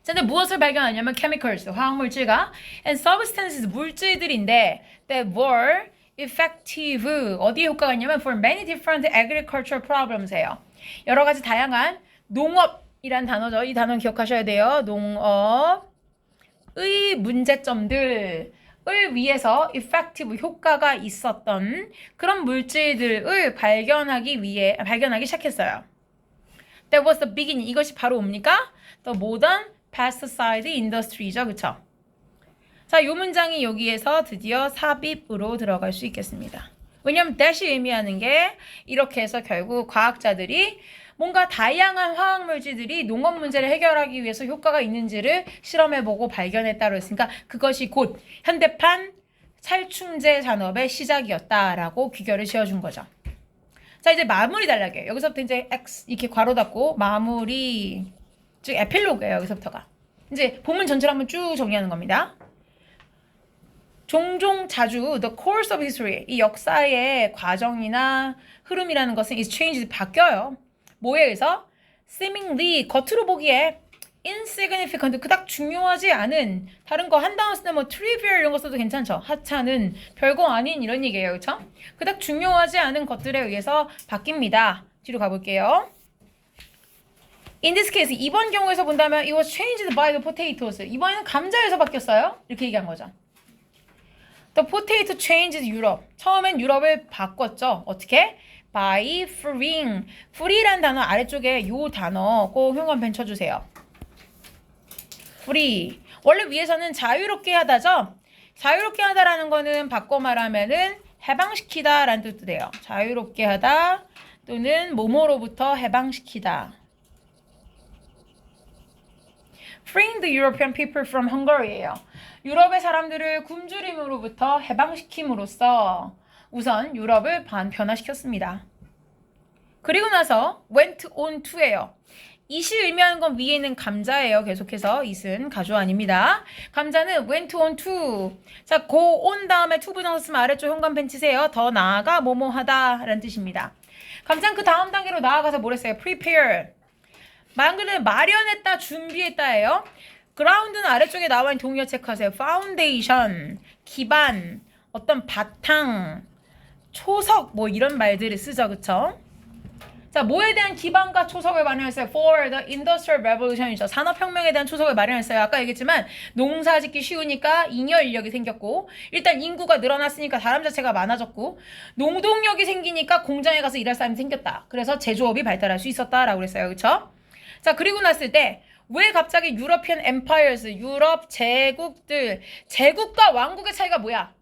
근데 무엇을 발견하냐면 chemicals, 화학물질과 and substances, 물질들인데 that were effective 어디에 효과가 있냐면 for many different agricultural problems예요. 여러 가지 다양한 농업이란 단어죠. 이 단어 기억하셔야 돼요. 농업의 문제점들을 위해서 effective 효과가 있었던 그런 물질들을 발견하기 시작했어요. That was the beginning. 이것이 바로 뭡니까? The modern pesticide industry죠. 그쵸? 자, 요 문장이 여기에서 드디어 삽입으로 들어갈 수 있겠습니다. 왜냐면 that이 의미하는 게 이렇게 해서 결국 과학자들이 뭔가 다양한 화학물질들이 농업 문제를 해결하기 위해서 효과가 있는지를 실험해보고 발견했다고 했으니까 그것이 곧 현대판 살충제 산업의 시작이었다라고 귀결을 지어준 거죠. 자, 이제 마무리 단락이에요. 여기서부터 이제 X 이렇게 괄호 닫고 마무리, 즉 에필로그예요. 여기서부터가. 이제 본문 전체를 한번 쭉 정리하는 겁니다. 종종 자주 the course of history, 이 역사의 과정이나 흐름이라는 것은 is changed, 바뀌어요. 뭐에 의해서? seemingly, 겉으로 보기에 insignificant, 그닥 중요하지 않은 다른 거 한 단어 쓰면 뭐 trivial 이런 거 써도 괜찮죠. 하찮은, 별거 아닌 이런 얘기예요. 그쵸? 그닥 중요하지 않은 것들에 의해서 바뀝니다. 뒤로 가볼게요. In this case, 이번 경우에서 본다면 it was changed by the potatoes. 이번에는 감자에서 바뀌었어요. 이렇게 얘기한 거죠. The potato changed Europe. 처음엔 유럽을 바꿨죠. 어떻게? By freeing. free란 단어 아래쪽에 요 단어 꼭 현관펜 쳐주세요. free. 원래 위에서는 자유롭게 하다죠. 자유롭게 하다라는 거는 바꿔 말하면은 해방시키다 라는 뜻도 돼요. 자유롭게 하다 또는 뭐뭐로부터 해방시키다. Freeing the European people from Hungary예요. 유럽의 사람들을 굶주림으로부터 해방시킴으로써 우선 유럽을 변화시켰습니다. 그리고 나서 went on to예요. it이 의미하는 건 위에 있는 감자예요. 계속해서 it은 가주 아닙니다. 감자는 went on to. 자, go on 다음에 to 부정사 쓰면 아래쪽 현관펜 치세요. 더 나아가 뭐뭐 하다 라는 뜻입니다. 감자는 그 다음 단계로 나아가서 뭘 했어요? prepare. 말 그대로 마련했다, 준비했다예요. ground는 아래쪽에 나와 있는 동의어 체크하세요. foundation, 기반, 어떤 바탕, 초석 뭐 이런 말들을 쓰죠. 그쵸? 자, 뭐에 대한 기반과 초석을 마련했어요? For the Industrial Revolution이죠. 산업혁명에 대한 초석을 마련했어요. 아까 얘기했지만 농사 짓기 쉬우니까 잉여 인력이 생겼고 일단 인구가 늘어났으니까 사람 자체가 많아졌고 노동력이 생기니까 공장에 가서 일할 사람이 생겼다. 그래서 제조업이 발달할 수 있었다라고 그랬어요. 그쵸? 자, 그리고 났을 때 왜 갑자기 유러피안 엠파이어스, 유럽 제국들, 제국과 왕국의 차이가 뭐야?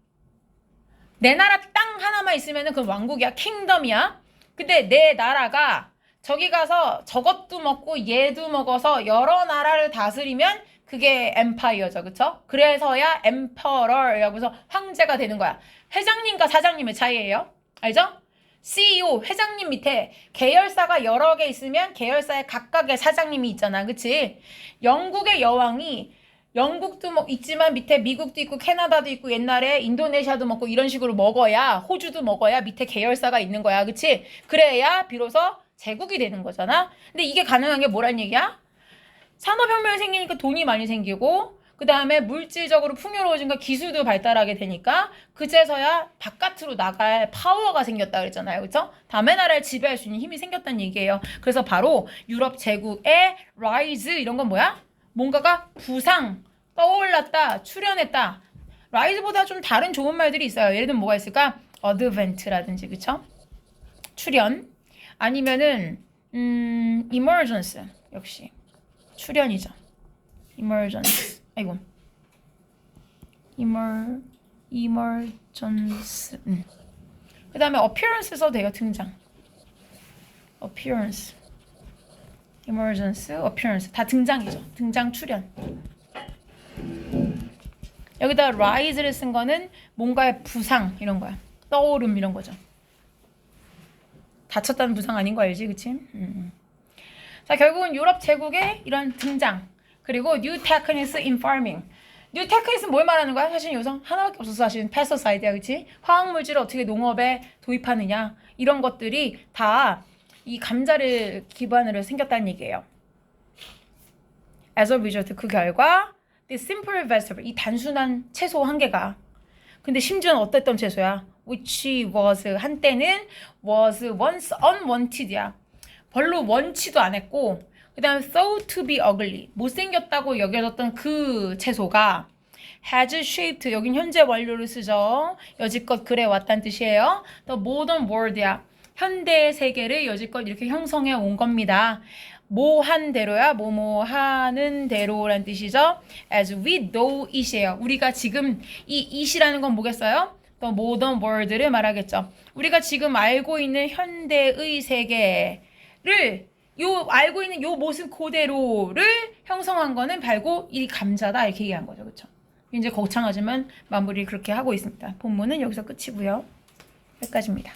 내 나라 땅 하나만 있으면은 그건 왕국이야, 킹덤이야. 근데 내 나라가 저기 가서 저것도 먹고 얘도 먹어서 여러 나라를 다스리면 그게 엠파이어죠. 그쵸? 그래서야 엠퍼러라고 해서 황제가 되는 거야. 회장님과 사장님의 차이예요. 알죠? CEO, 회장님 밑에 계열사가 여러 개 있으면 계열사에 각각의 사장님이 있잖아. 그치? 영국의 여왕이 영국도 뭐 있지만 밑에 미국도 있고 캐나다도 있고 옛날에 인도네시아도 먹고 이런 식으로 먹어야 호주도 먹어야 밑에 계열사가 있는 거야. 그치? 그래야 비로소 제국이 되는 거잖아. 근데 이게 가능한 게 뭐란 얘기야? 산업혁명이 생기니까 돈이 많이 생기고 그 다음에 물질적으로 풍요로워진과 기술도 발달하게 되니까 그제서야 바깥으로 나갈 파워가 생겼다 그랬잖아요. 그쵸? 남의 나라를 지배할 수 있는 힘이 생겼다는 얘기예요. 그래서 바로 유럽 제국의 rise 이런 건 뭐야? 뭔가가 부상, 떠올랐다, 출현했다. rise보다 좀 다른 좋은 말들이 있어요. 예를 들면 뭐가 있을까? advent라든지 그쵸? 출현 아니면은 emergence 역시 출현이죠. emergence 아이고 emergence 그 다음에 appearance 써도 돼요. 등장 appearance emergence, appearance 다 등장이죠. 등장, 출현. 여기다 rise를 쓴 거는 뭔가의 부상 이런 거야. 떠오름 이런 거죠. 다쳤다는 부상 아닌 거 알지? 그치? 자, 결국은 유럽 제국의 이런 등장 그리고 new techniques in farming. 뉴 테크닉스는 뭘 말하는 거야? 사실 요즘 하나밖에 없어서 사실은 패스터사이드야, 그치? 화학물질을 어떻게 농업에 도입하느냐 이런 것들이 다 이 감자를 기반으로 생겼다는 얘기예요. As a result, 그 결과 the simple vegetable, 이 단순한 채소 한 개가 근데 심지어는 어땠던 채소야? which was 한때는 was once unwanted야. 별로 원치도 안 했고 그 다음에 thought to be ugly 못생겼다고 여겨졌던 그 채소가 has shaped 여긴 현재 완료를 쓰죠. 여지껏 그래 왔다는 뜻이에요. The modern world야. 현대의 세계를 여지껏 이렇게 형성해 온 겁니다. 뭐 한 대로야. 뭐뭐 하는 대로라는 뜻이죠. As we know it이에요. 우리가 지금 이 it이라는 건 뭐겠어요? The modern world를 말하겠죠. 우리가 지금 알고 있는 현대의 세계를 알고 있는 요 모습 그대로를 형성한 거는 바로 이 감자다 이렇게 얘기한 거죠. 그렇죠? 이제 거창하지만 마무리를 그렇게 하고 있습니다. 본문은 여기서 끝이고요. 여기까지입니다.